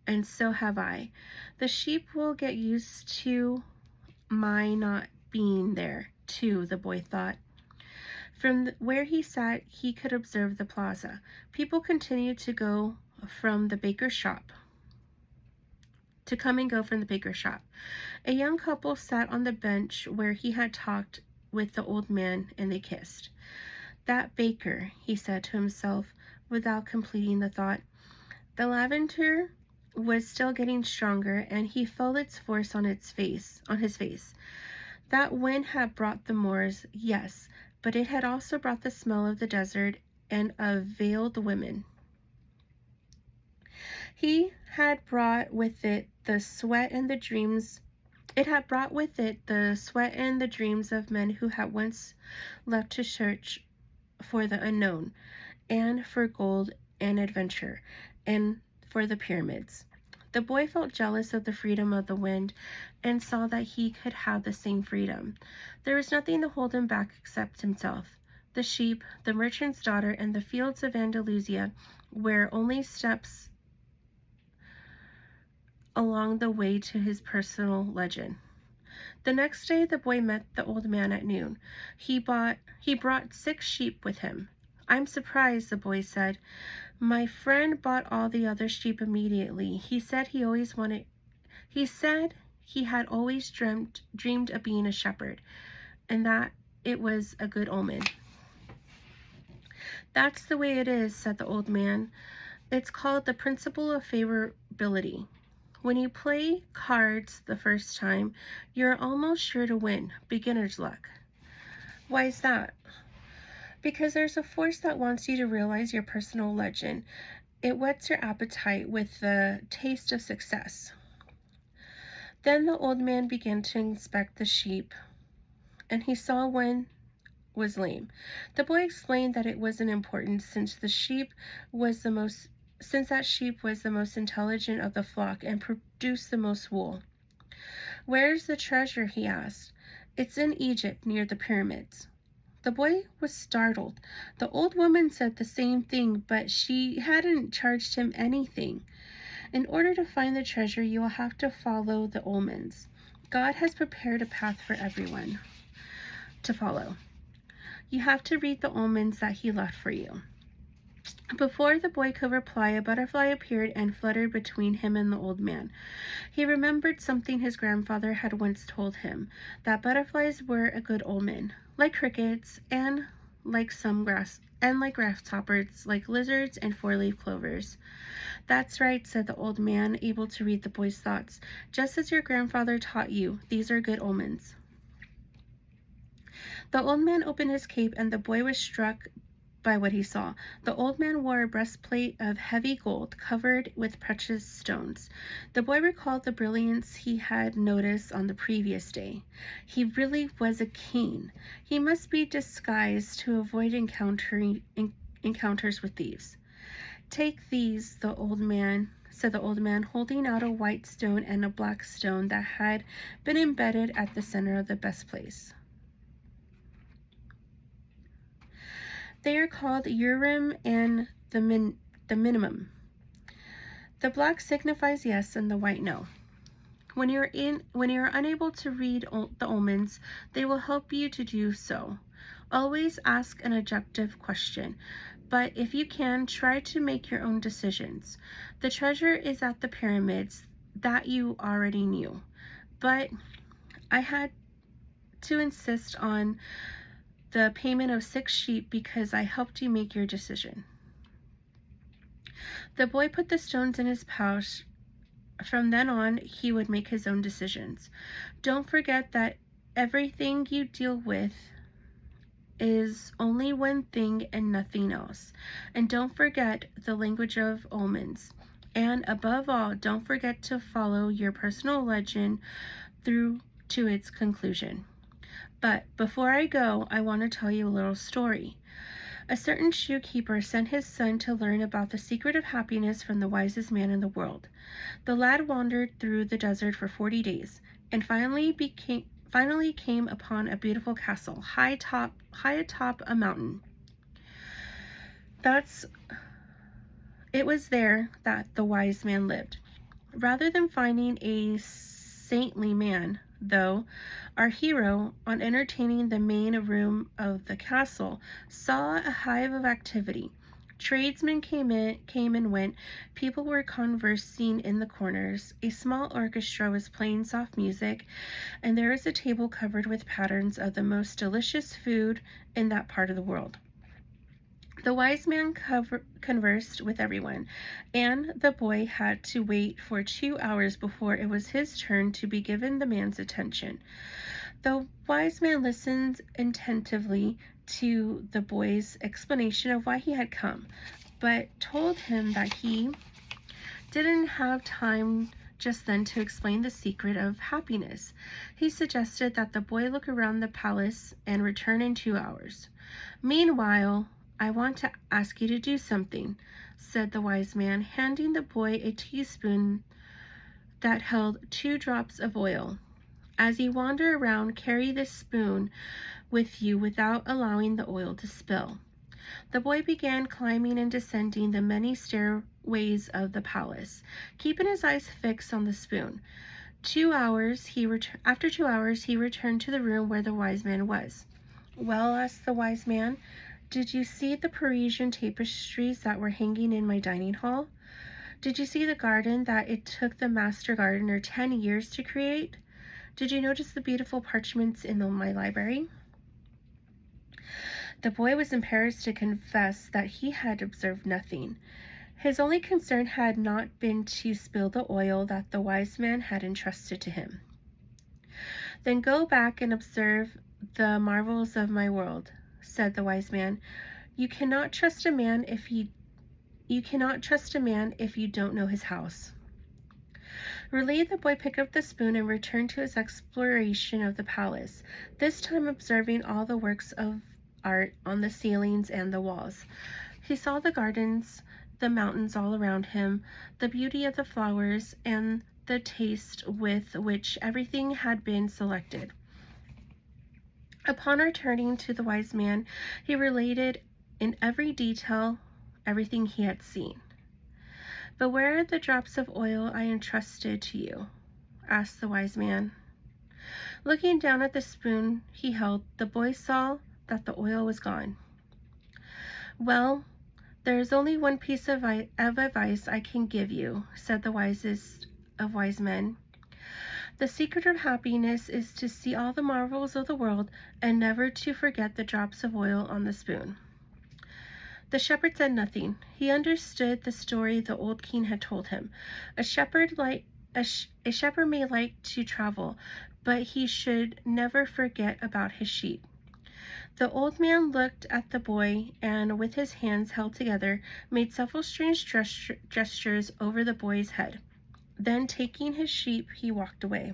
and so have I. The sheep will get used to my not being there, too, the boy thought. From where he sat, he could observe the plaza. People continued to go from the baker's shop. To come and go from the baker's shop. A young couple sat on the bench where he had talked with the old man, and they kissed. That baker, he said to himself without completing the thought. The lavender was still getting stronger, and he felt its force on his face. That wind had brought the moors, yes, but it had also brought the smell of the desert and of veiled women. He had brought with it the sweat and the dreams. It had brought with it the sweat and the dreams of men who had once left to search for the unknown, and for gold and adventure, and for the pyramids. The boy felt jealous of the freedom of the wind, and saw that he could have the same freedom. There was nothing to hold him back except himself. The sheep, the merchant's daughter, and the fields of Andalusia were only steps along the way to his personal legend. The next day the boy met the old man at noon. He brought 6 sheep with him. I'm surprised, the boy said. My friend bought all the other sheep immediately. He said he had always dreamed of being a shepherd, and that it was a good omen. That's the way it is, said the old man. It's called the principle of favorability. When you play cards the first time, you're almost sure to win. Beginner's luck. Why is that? Because there's a force that wants you to realize your personal legend. It whets your appetite with the taste of success. Then the old man began to inspect the sheep, and he saw one was lame. The boy explained that it wasn't important since that sheep was the most intelligent of the flock and produced the most wool. Where's the treasure? He asked. It's in Egypt, near the pyramids. The boy was startled. The old woman said the same thing, but she hadn't charged him anything. In order to find the treasure, you will have to follow the omens. God has prepared a path for everyone to follow. You have to read the omens that he left for you. Before the boy could reply, a butterfly appeared and fluttered between him and the old man. He remembered something his grandfather had once told him, that butterflies were a good omen, like crickets, and like grasshoppers, like lizards and 4-leaf clovers. That's right, said the old man, able to read the boy's thoughts. Just as your grandfather taught you, these are good omens. The old man opened his cape, and the boy was struck by what he saw. The old man wore a breastplate of heavy gold covered with precious stones. The boy recalled the brilliance he had noticed on the previous day. He really was a king. He must be disguised to avoid encounters with thieves. Take these, said the old man, holding out a white stone and a black stone that had been embedded at the center of the best place. They are called Urim and the minimum. The black signifies yes and the white no. When you are unable to read the omens, they will help you to do so. Always ask an objective question, but if you can, try to make your own decisions. The treasure is at the pyramids, that you already knew, but I had to insist on the payment of 6 sheep because I helped you make your decision. The boy put the stones in his pouch. From then on, he would make his own decisions. Don't forget that everything you deal with is only one thing and nothing else. And don't forget the language of omens. And above all, don't forget to follow your personal legend through to its conclusion. But before I go, I want to tell you a little story. A certain shoekeeper sent his son to learn about the secret of happiness from the wisest man in the world. The lad wandered through the desert for 40 days and finally came upon a beautiful castle high atop a mountain. It was there that the wise man lived. Rather than finding a saintly man, though, our hero, on entertaining the main room of the castle, saw a hive of activity. Tradesmen came and went. People were conversing in the corners. A small orchestra was playing soft music, and there was a table covered with patterns of the most delicious food in that part of the world. The wise man conversed with everyone, and the boy had to wait for 2 hours before it was his turn to be given the man's attention. The wise man listened attentively to the boy's explanation of why he had come, but told him that he didn't have time just then to explain the secret of happiness. He suggested that the boy look around the palace and return in 2 hours. Meanwhile, I want to ask you to do something, said the wise man, handing the boy a teaspoon that held 2 drops of oil. As you wander around, carry this spoon with you without allowing the oil to spill. The boy began climbing and descending the many stairways of the palace, keeping his eyes fixed on the spoon. After 2 hours, he returned to the room where the wise man was. Well, asked the wise man, did you see the Parisian tapestries that were hanging in my dining hall? Did you see the garden that it took the master gardener 10 years to create? Did you notice the beautiful parchments in my library? The boy was embarrassed to confess that he had observed nothing. His only concern had not been to spill the oil that the wise man had entrusted to him. Then go back and observe the marvels of my world, said the wise man. You cannot trust a man if you don't know his house. Relieved, the boy picked up the spoon and returned to his exploration of the palace, this time observing all the works of art on the ceilings and the walls. He saw the gardens, the mountains all around him, the beauty of the flowers, and the taste with which everything had been selected. Upon returning to the wise man, he related in every detail everything he had seen. But where are the drops of oil I entrusted to you? Asked the wise man. Looking down at the spoon he held, the boy saw that the oil was gone. Well, there is only one piece of advice I can give you, said the wisest of wise men. The secret of happiness is to see all the marvels of the world and never to forget the drops of oil on the spoon. The shepherd said nothing. He understood the story the old king had told him. A shepherd may like to travel, but he should never forget about his sheep. The old man looked at the boy and, with his hands held together, made several strange gestures over the boy's head. Then, taking his sheep, he walked away.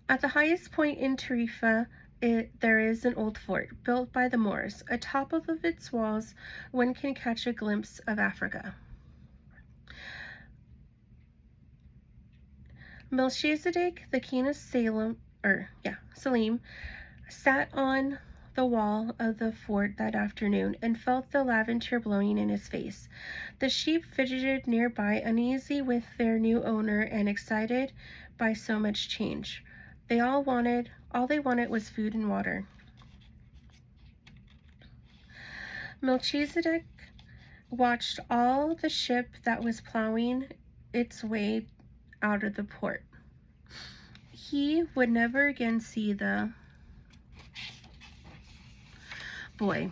At the highest point in Tarifa, there is an old fort built by the Moors. Atop of its walls, one can catch a glimpse of Africa. Melchizedek, the king of Salem, sat on the wall of the fort that afternoon and felt the lavender blowing in his face. The sheep fidgeted nearby, uneasy with their new owner and excited by so much change. All they wanted was food and water. Melchizedek watched all the ship that was plowing its way out of the port. He would never again see the boy,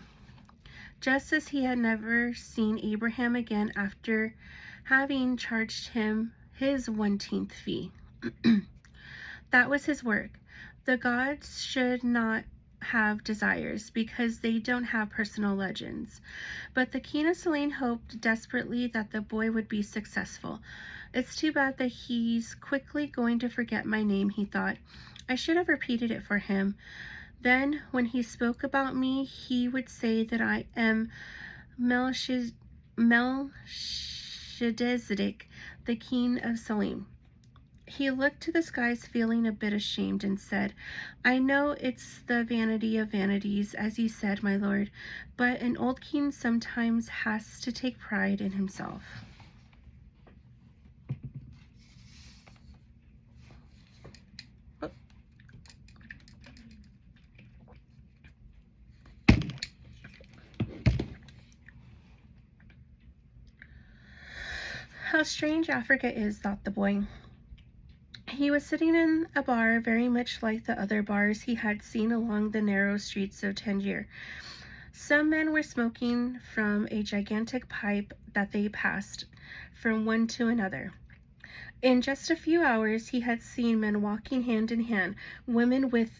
just as he had never seen Abraham again after having charged him his 1/10 fee. That was his work. The gods should not have desires because they don't have personal legends. But the king of Selene hoped desperately that the boy would be successful. It's too bad that he's quickly going to forget my name, he thought. I should have repeated it for him. Then, when he spoke about me, he would say that I am Melchizedek, the king of Selene. He looked to the skies, feeling a bit ashamed, and said, I know it's the vanity of vanities, as you said, my lord, but an old king sometimes has to take pride in himself. How strange Africa is, thought the boy. He was sitting in a bar very much like the other bars he had seen along the narrow streets of Tangier. Some men were smoking from a gigantic pipe that they passed from one to another. In just a few hours, he had seen men walking hand in hand, women with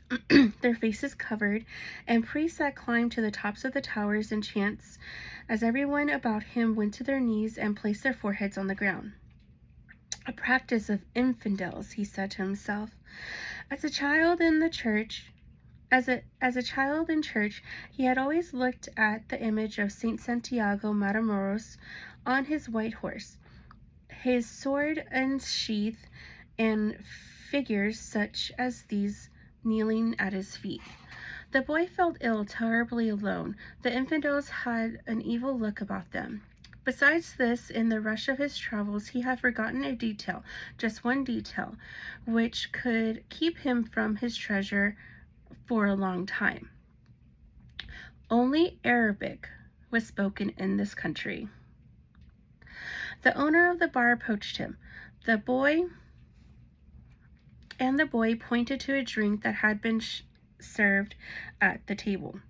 their faces covered, and priests that climbed to the tops of the towers in chants as everyone about him went to their knees and placed their foreheads on the ground. A practice of infidels, he said to himself. As a child in church, he had always looked at the image of Saint Santiago Matamoros on his white horse, his sword unsheathed, and figures such as these kneeling at his feet. The boy felt ill, terribly alone. The infidels had an evil look about them. Besides this, in the rush of his travels, he had forgotten a detail, just one detail, which could keep him from his treasure for a long time. Only Arabic was spoken in this country. The owner of the bar approached him. The boy pointed to a drink that had been served at the table.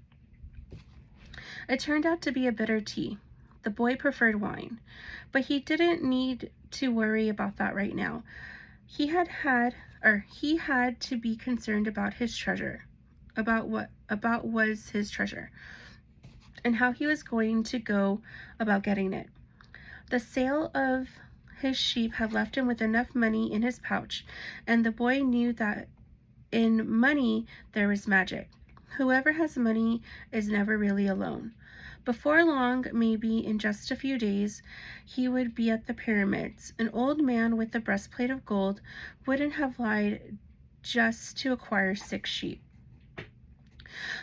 It turned out to be a bitter tea. The boy preferred wine, but he didn't need to worry about that right now. He had to be concerned about his treasure, about was his treasure, and how he was going to go about getting it. The sale of his sheep had left him with enough money in his pouch, and the boy knew that in money there was magic. Whoever has money is never really alone. Before long, maybe in just a few days, he would be at the pyramids. An old man with a breastplate of gold wouldn't have lied just to acquire 6 sheep.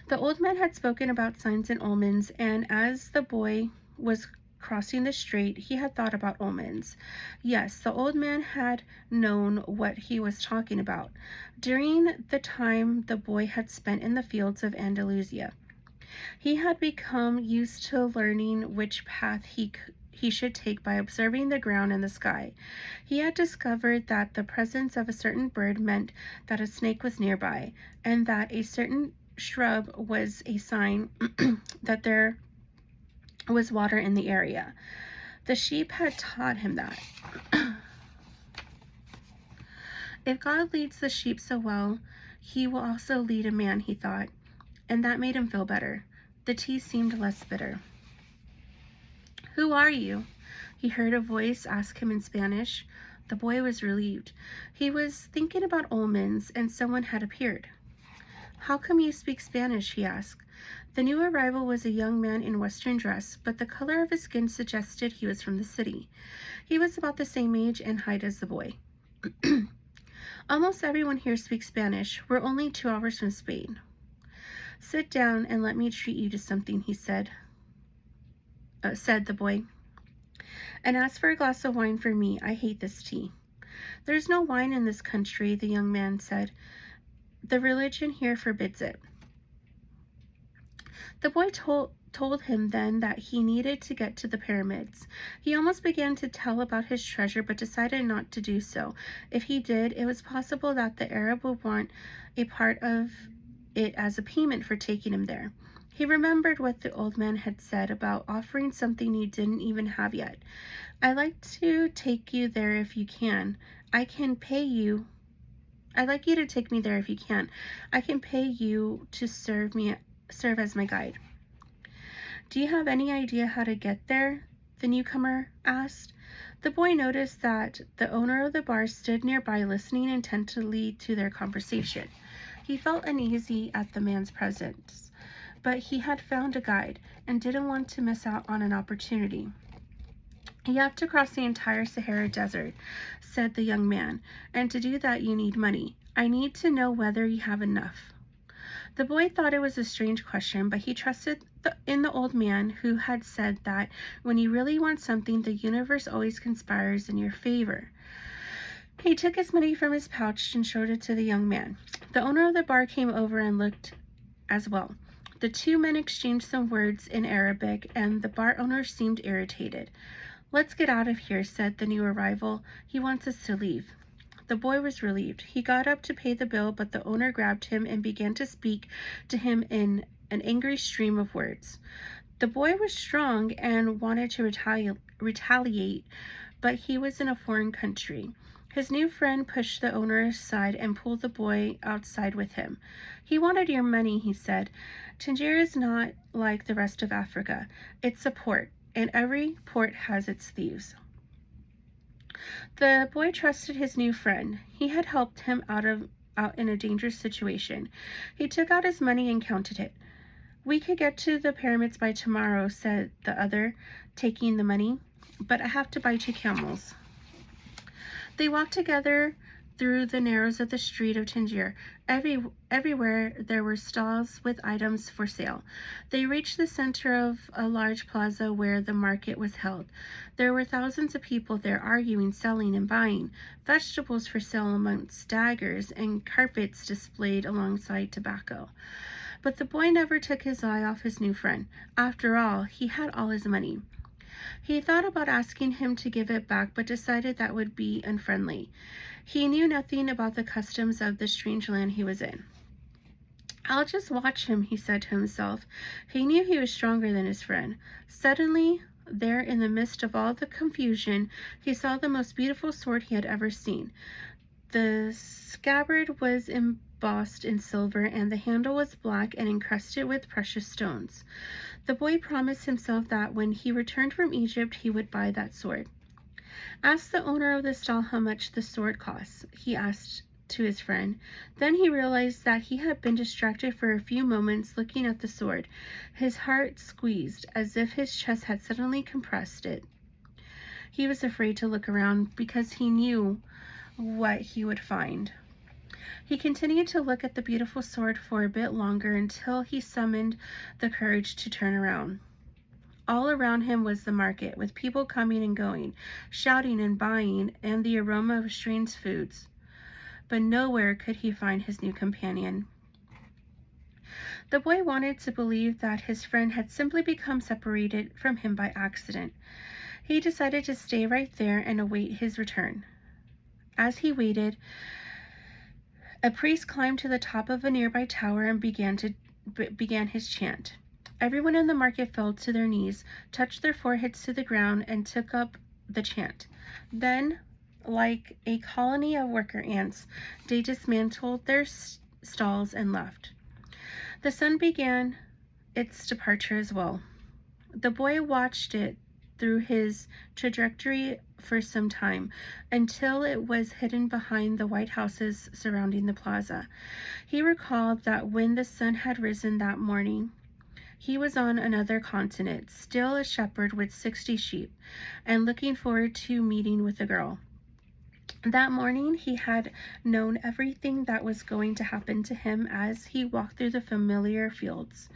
The old man had spoken about signs and omens, and as the boy was crossing the strait, he had thought about omens. Yes, the old man had known what he was talking about during the time the boy had spent in the fields of Andalusia. He had become used to learning which path he should take by observing the ground and the sky. He had discovered that the presence of a certain bird meant that a snake was nearby, and that a certain shrub was a sign that there was water in the area. The sheep had taught him that. If God leads the sheep so well, he will also lead a man, he thought, and that made him feel better. The tea seemed less bitter. Who are you? He heard a voice ask him in Spanish. The boy was relieved. He was thinking about omens, and someone had appeared. How come you speak Spanish? He asked. The new arrival was a young man in Western dress, but the color of his skin suggested he was from the city. He was about the same age and height as the boy. Almost everyone here speaks Spanish. We're only 2 hours from Spain. Sit down and let me treat you to something, he said the boy. And ask for a glass of wine for me. I hate this tea. There's no wine in this country, the young man said. The religion here forbids it. The boy told him then that he needed to get to the pyramids. He almost began to tell about his treasure, but decided not to do so. If he did, it was possible that the Arab would want a part of it as a payment for taking him there. He remembered what the old man had said about offering something you didn't even have yet. I'd like to take you there if you can. I can pay you I'd like you to take me there if you can. I can pay you to serve as my guide." "Do you have any idea how to get there?" the newcomer asked. The boy noticed that the owner of the bar stood nearby listening intently to their conversation. He felt uneasy at the man's presence, but he had found a guide and didn't want to miss out on an opportunity. "You have to cross the entire Sahara Desert," said the young man, "and to do that you need money. I need to know whether you have enough." The boy thought it was a strange question, but he trusted in the old man who had said that when you really want something, the universe always conspires in your favor. He took his money from his pouch and showed it to the young man. The owner of the bar came over and looked as well. The two men exchanged some words in Arabic, and the bar owner seemed irritated. "Let's get out of here," said the new arrival. "He wants us to leave." The boy was relieved. He got up to pay the bill, but the owner grabbed him and began to speak to him in an angry stream of words. The boy was strong and wanted to retaliate, but he was in a foreign country. His new friend pushed the owner aside and pulled the boy outside with him. "He wanted your money," he said. "Tangier is not like the rest of Africa. It's a port, and every port has its thieves." The boy trusted his new friend. He had helped him out in a dangerous situation. He took out his money and counted it. "We could get to the pyramids by tomorrow," said the other, taking the money, "but I have to buy 2 camels." They walked together through the narrows of the street of Tangier. Everywhere there were stalls with items for sale. They reached the center of a large plaza where the market was held. There were thousands of people there arguing, selling, and buying. Vegetables for sale amongst daggers, and carpets displayed alongside tobacco. But the boy never took his eye off his new friend. After all, he had all his money. He thought about asking him to give it back, but decided that would be unfriendly. He knew nothing about the customs of the strange land he was in. "I'll just watch him," he said to himself. He knew he was stronger than his friend. Suddenly, there in the midst of all the confusion, he saw the most beautiful sword he had ever seen. The scabbard was embossed in silver, and the handle was black and encrusted with precious stones. The boy promised himself that when he returned from Egypt, he would buy that sword. "Ask the owner of the stall how much the sword costs," he asked to his friend. Then he realized that he had been distracted for a few moments looking at the sword. His heart squeezed, as if his chest had suddenly compressed it. He was afraid to look around because he knew what he would find. He continued to look at the beautiful sword for a bit longer until he summoned the courage to turn around. All around him was the market, with people coming and going, shouting and buying, and the aroma of strange foods. But nowhere could he find his new companion. The boy wanted to believe that his friend had simply become separated from him by accident. He decided to stay right there and await his return. As he waited, a priest climbed to the top of a nearby tower and began his chant. Everyone in the market fell to their knees, touched their foreheads to the ground, and took up the chant. Then, like a colony of worker ants, they dismantled their stalls and left. The sun began its departure as well. The boy watched it through his trajectory for some time, until it was hidden behind the white houses surrounding the plaza. He recalled that when the sun had risen that morning, he was on another continent, still a shepherd with 60 sheep, and looking forward to meeting with a girl. That morning, he had known everything that was going to happen to him as he walked through the familiar fields.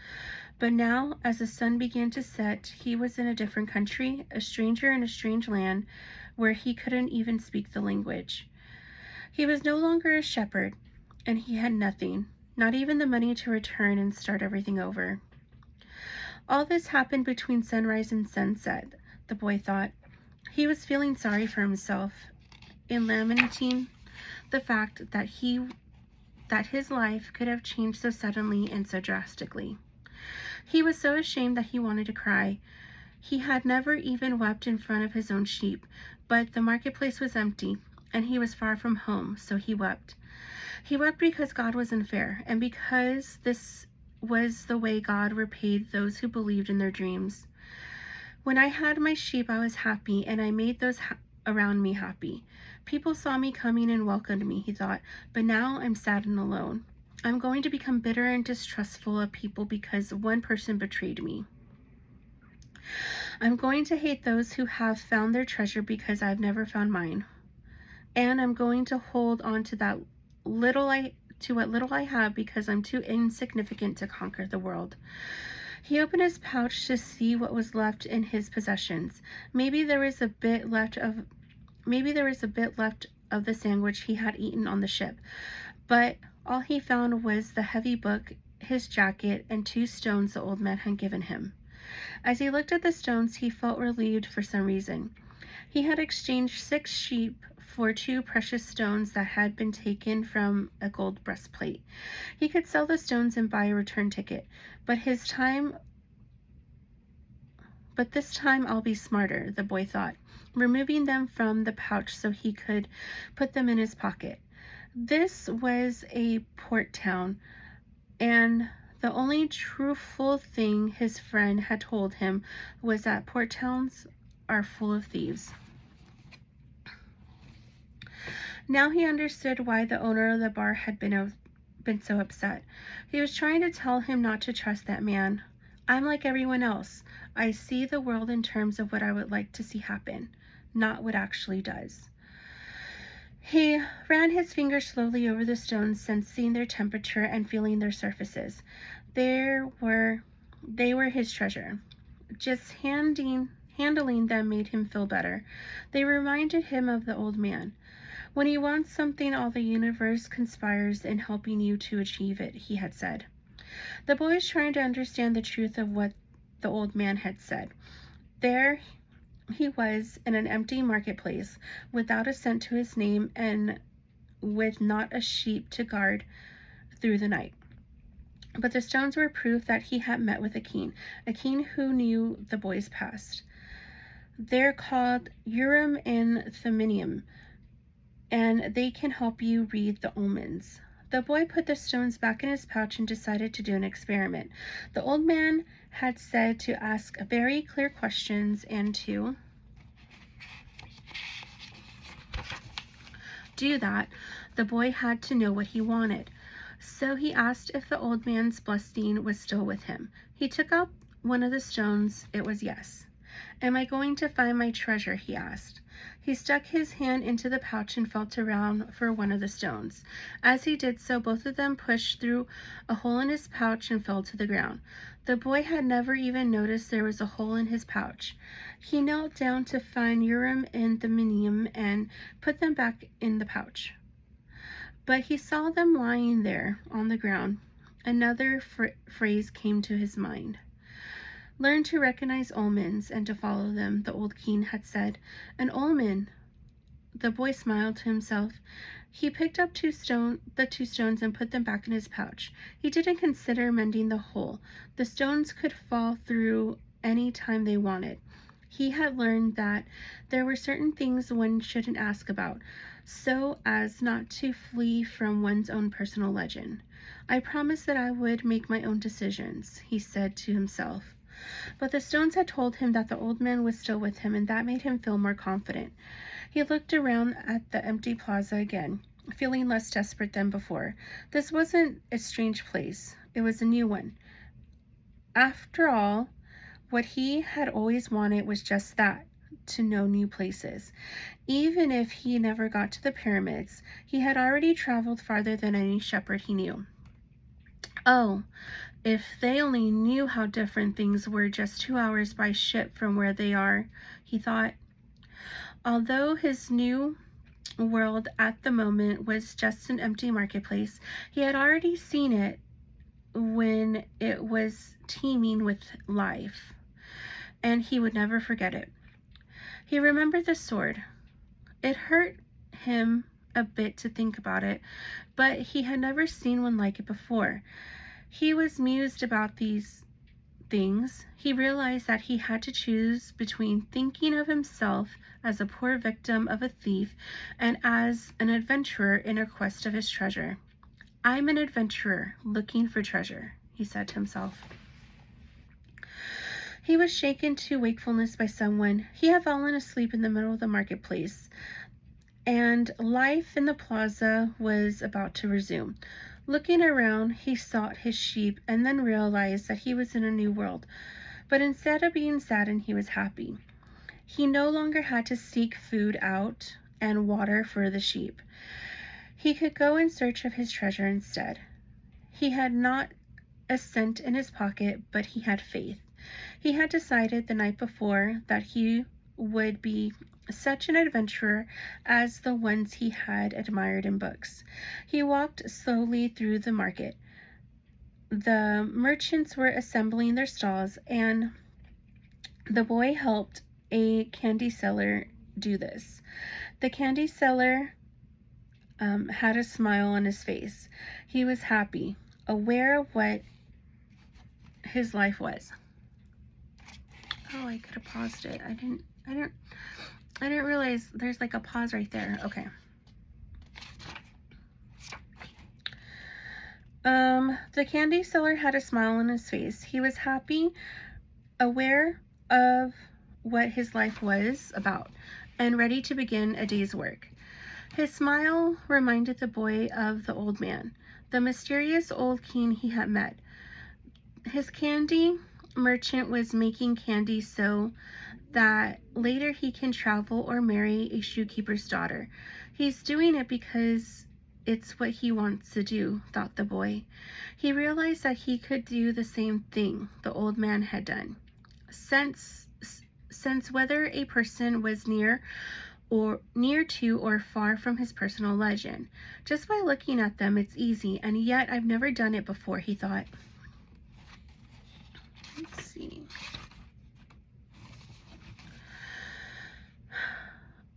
But now, as the sun began to set, he was in a different country, a stranger in a strange land where he couldn't even speak the language. He was no longer a shepherd, and he had nothing, not even the money to return and start everything over. All this happened between sunrise and sunset, the boy thought. He was feeling sorry for himself, in lamenting the fact that his life could have changed so suddenly and so drastically. He was so ashamed that he wanted to cry. He had never even wept in front of his own sheep, but the marketplace was empty, and he was far from home, so he wept. He wept because God was unfair, and because this was the way God repaid those who believed in their dreams. When I had my sheep, I was happy, and I made those around me happy. People saw me coming and welcomed me, he thought, but now I'm sad and alone. I'm going to become bitter and distrustful of people because one person betrayed me. I'm going to hate those who have found their treasure because I've never found mine. And I'm going to hold on to what little I have because I'm too insignificant to conquer the world. He opened his pouch to see what was left in his possessions. Maybe there was a bit left of the sandwich he had eaten on the ship, but all he found was the heavy book, his jacket, and 2 stones the old man had given him. As he looked at the stones, he felt relieved for some reason. He had exchanged 6 sheep for 2 precious stones that had been taken from a gold breastplate. He could sell the stones and buy a return ticket, but this time I'll be smarter, the boy thought, removing them from the pouch so he could put them in his pocket. This was a port town, and the only truthful thing his friend had told him was that port towns are full of thieves. Now he understood why the owner of the bar had been so upset. He was trying to tell him not to trust that man. I'm like everyone else. I see the world in terms of what I would like to see happen, not what actually does. He ran his fingers slowly over the stones, sensing their temperature and feeling their surfaces. They were his treasure. Just handling them made him feel better. They reminded him of the old man. When you want something, all the universe conspires in helping you to achieve it, he had said. The boy was trying to understand the truth of what the old man had said. There he was in an empty marketplace, without a cent to his name and with not a sheep to guard through the night. But the stones were proof that he had met with a king who knew the boy's past. They're called Urim and Thummim, and they can help you read the omens. The boy put the stones back in his pouch and decided to do an experiment. The old man had said to ask very clear questions and to do that, the boy had to know what he wanted. So he asked if the old man's blessing was still with him. He took out one of the stones. It was yes. Am I going to find my treasure? He asked. He stuck his hand into the pouch and felt around for one of the stones. As he did so, both of them pushed through a hole in his pouch and fell to the ground. The boy had never even noticed there was a hole in his pouch. He knelt down to find Urim and Thummim and put them back in the pouch. But he saw them lying there on the ground. Another phrase came to his mind. Learn to recognize omens and to follow them, the old king had said. An omen. The boy smiled to himself. He picked up the 2 stones and put them back in his pouch. He didn't consider mending the hole. The stones could fall through any time they wanted. He had learned that there were certain things one shouldn't ask about, so as not to flee from one's own personal legend. I promised that I would make my own decisions, he said to himself. But the stones had told him that the old man was still with him, and that made him feel more confident. He looked around at the empty plaza again, feeling less desperate than before. This wasn't a strange place. It was a new one. After all, what he had always wanted was just that, to know new places. Even if he never got to the pyramids, he had already traveled farther than any shepherd he knew. Oh, if they only knew how different things were just 2 hours by ship from where they are, he thought. Although his new world at the moment was just an empty marketplace, he had already seen it when it was teeming with life, and he would never forget it. He remembered the sword. It hurt him a bit to think about it, but he had never seen one like it before. He was mused about these things. He realized that he had to choose between thinking of himself as a poor victim of a thief and as an adventurer in a quest of his treasure. I'm an adventurer looking for treasure, he said to himself. He was shaken to wakefulness by someone. He had fallen asleep in the middle of the marketplace, and life in the plaza was about to resume. Looking around, he sought his sheep and then realized that he was in a new world. But instead of being saddened, he was happy. He no longer had to seek food out and water for the sheep. He could go in search of his treasure instead. He had not a cent in his pocket, but he had faith. He had decided the night before that he would be such an adventurer as the ones he had admired in books. He walked slowly through the market. The merchants were assembling their stalls, and the boy helped a candy seller do this. The candy seller had a smile on his face. He was happy, aware of what his life was. Oh, I could have paused it. I didn't realize there's like a pause right there. Okay. The candy seller had a smile on his face. He was happy, aware of what his life was about, and ready to begin a day's work. His smile reminded the boy of the old man, the mysterious old king he had met. His candy merchant was making candy so that later he can travel or marry a shoekeeper's daughter. He's doing it because it's what he wants to do, thought the boy. He realized that he could do the same thing the old man had done. Since whether a person was near to or far from his personal legend. Just by looking at them, it's easy, and yet I've never done it before, he thought. Let's see.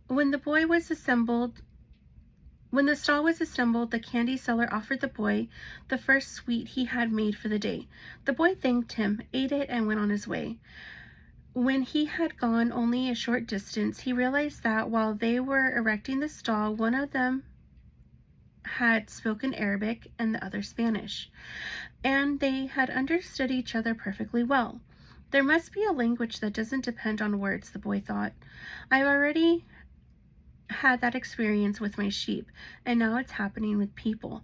When the stall was assembled, the candy seller offered the boy the first sweet he had made for the day. The boy thanked him, ate it, and went on his way. When he had gone only a short distance, he realized that while they were erecting the stall, one of them had spoken Arabic and the other Spanish, and they had understood each other perfectly well. There must be a language that doesn't depend on words, the boy thought. I've already had that experience with my sheep, and now it's happening with people.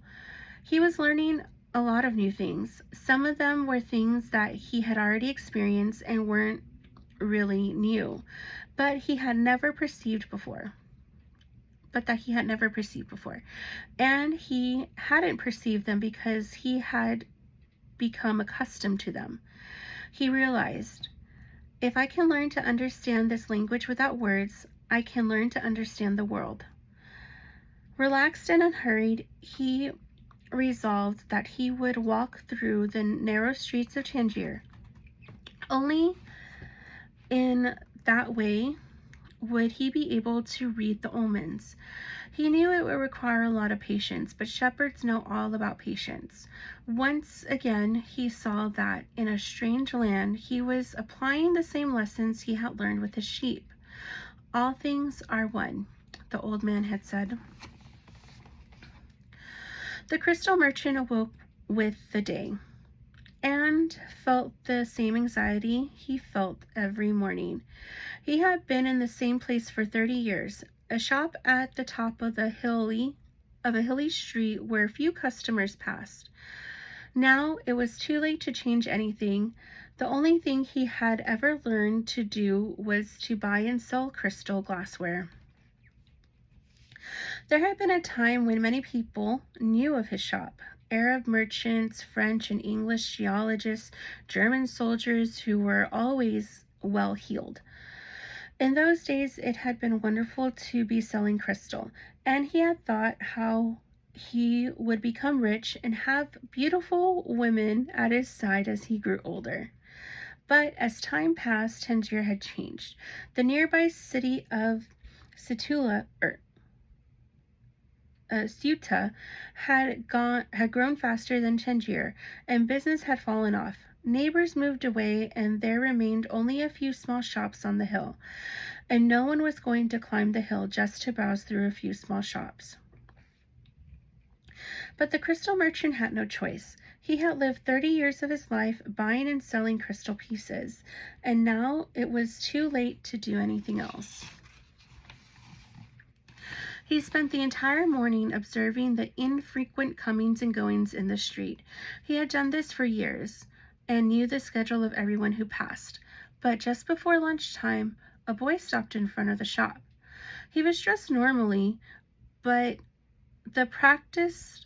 He was learning a lot of new things. Some of them were things that he had already experienced and weren't really new, but he had never perceived before. And he hadn't perceived them because he had become accustomed to them. He realized, if I can learn to understand this language without words, I can learn to understand the world. Relaxed and unhurried, he resolved that he would walk through the narrow streets of Tangier. Only in that way would he be able to read the omens. He knew it would require a lot of patience, but shepherds know all about patience. Once again, he saw that in a strange land, he was applying the same lessons he had learned with his sheep. All things are one, the old man had said. The crystal merchant awoke with the day and felt the same anxiety he felt every morning. He had been in the same place for 30 years, a shop at the top of a hilly street where few customers passed. Now it was too late to change anything. The only thing he had ever learned to do was to buy and sell crystal glassware. There had been a time when many people knew of his shop. Arab merchants, French and English geologists, German soldiers who were always well-heeled. In those days, it had been wonderful to be selling crystal, and he had thought how he would become rich and have beautiful women at his side as he grew older. But as time passed, Tangier had changed. The nearby city of Ceuta had grown faster than Tangier, and business had fallen off. Neighbors moved away, and there remained only a few small shops on the hill, and no one was going to climb the hill just to browse through a few small shops. But the crystal merchant had no choice. He had lived 30 years of his life buying and selling crystal pieces, and now it was too late to do anything else. He spent the entire morning observing the infrequent comings and goings in the street. He had done this for years and knew the schedule of everyone who passed. But just before lunchtime, a boy stopped in front of the shop. He was dressed normally, but the practiced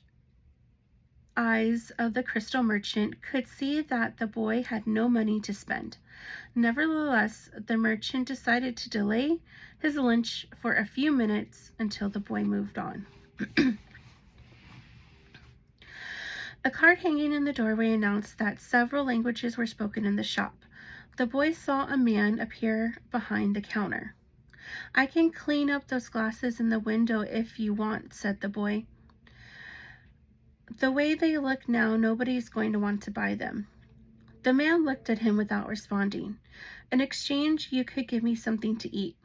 eyes of the crystal merchant could see that the boy had no money to spend. Nevertheless, the merchant decided to delay his lunch for a few minutes until the boy moved on. A card hanging in the doorway announced that several languages were spoken in the shop. The boy saw a man appear behind the counter. "I can clean up those glasses in the window if you want," said the boy. "The way they look now, nobody's going to want to buy them." The man looked at him without responding. "In exchange, you could give me something to eat."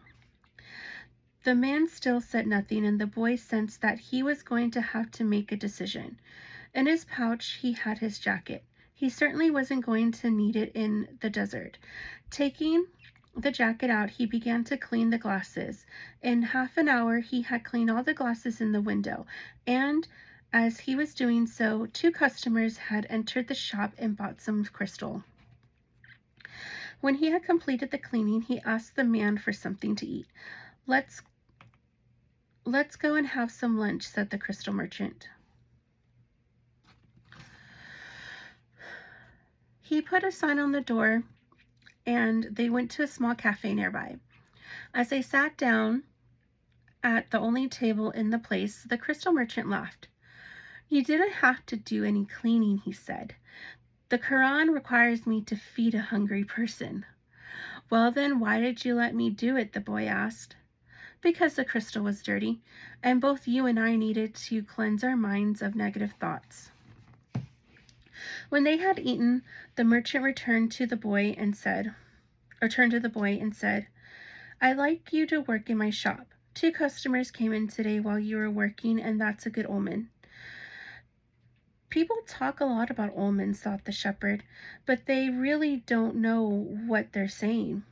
The man still said nothing, and the boy sensed that he was going to have to make a decision. In his pouch, he had his jacket. He certainly wasn't going to need it in the desert. Taking the jacket out, he began to clean the glasses. In half an hour, he had cleaned all the glasses in the window, and as he was doing so, 2 customers had entered the shop and bought some crystal. When he had completed the cleaning, he asked the man for something to eat. Let's go and have some lunch," said the crystal merchant. He put a sign on the door, and they went to a small cafe nearby. As they sat down at the only table in the place, the crystal merchant laughed. "You didn't have to do any cleaning," he said. "The Quran requires me to feed a hungry person." "Well then, why did you let me do it?" the boy asked. "Because the crystal was dirty, and both you and I needed to cleanse our minds of negative thoughts." When they had eaten, the merchant turned to the boy and said, "I'd like you to work in my shop. 2 customers came in today while you were working, and that's a good omen." "People talk a lot about omens," thought the shepherd, "but they really don't know what they're saying."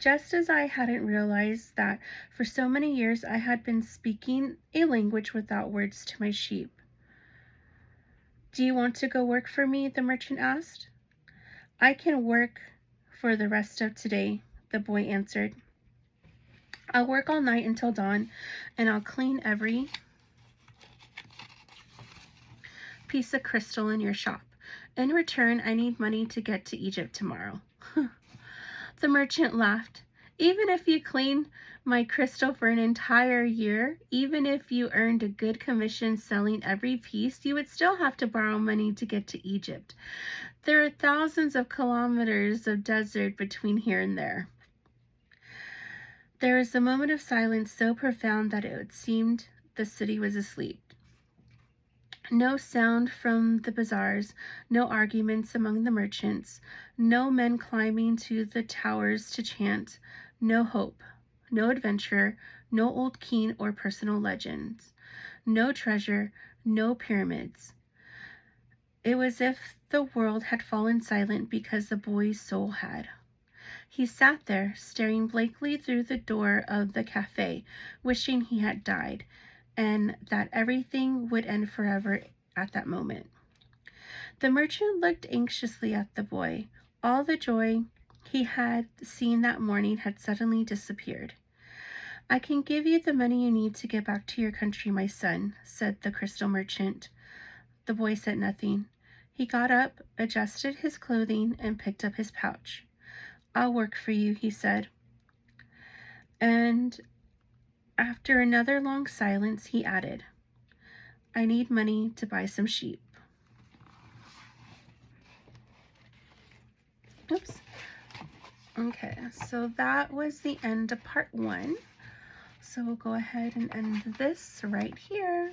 Just as I hadn't realized that for so many years I had been speaking a language without words to my sheep. "Do you want to go work for me?" the merchant asked. "I can work for the rest of today," the boy answered. "I'll work all night until dawn, and I'll clean every piece of crystal in your shop. In return, I need money to get to Egypt tomorrow." The merchant laughed. "Even if you clean my crystal for an entire year, even if you earned a good commission selling every piece, you would still have to borrow money to get to Egypt. There are thousands of kilometers of desert between here and there." There was a moment of silence so profound that it seemed the city was asleep. No sound from the bazaars, no arguments among the merchants, no men climbing to the towers to chant, no hope, no adventure, no old king or personal legends, no treasure, no pyramids. It was as if the world had fallen silent because the boy's soul had. He sat there, staring blankly through the door of the cafe, wishing he had died, and that everything would end forever at that moment. The merchant looked anxiously at the boy. All the joy he had seen that morning had suddenly disappeared. "I can give you the money you need to get back to your country, my son," said the crystal merchant. The boy said nothing. He got up, adjusted his clothing, and picked up his pouch. "I'll work for you," he said. And after another long silence, he added, "I need money to buy some sheep." Oops. Okay, so that was the end of part 1. So we'll go ahead and end this right here.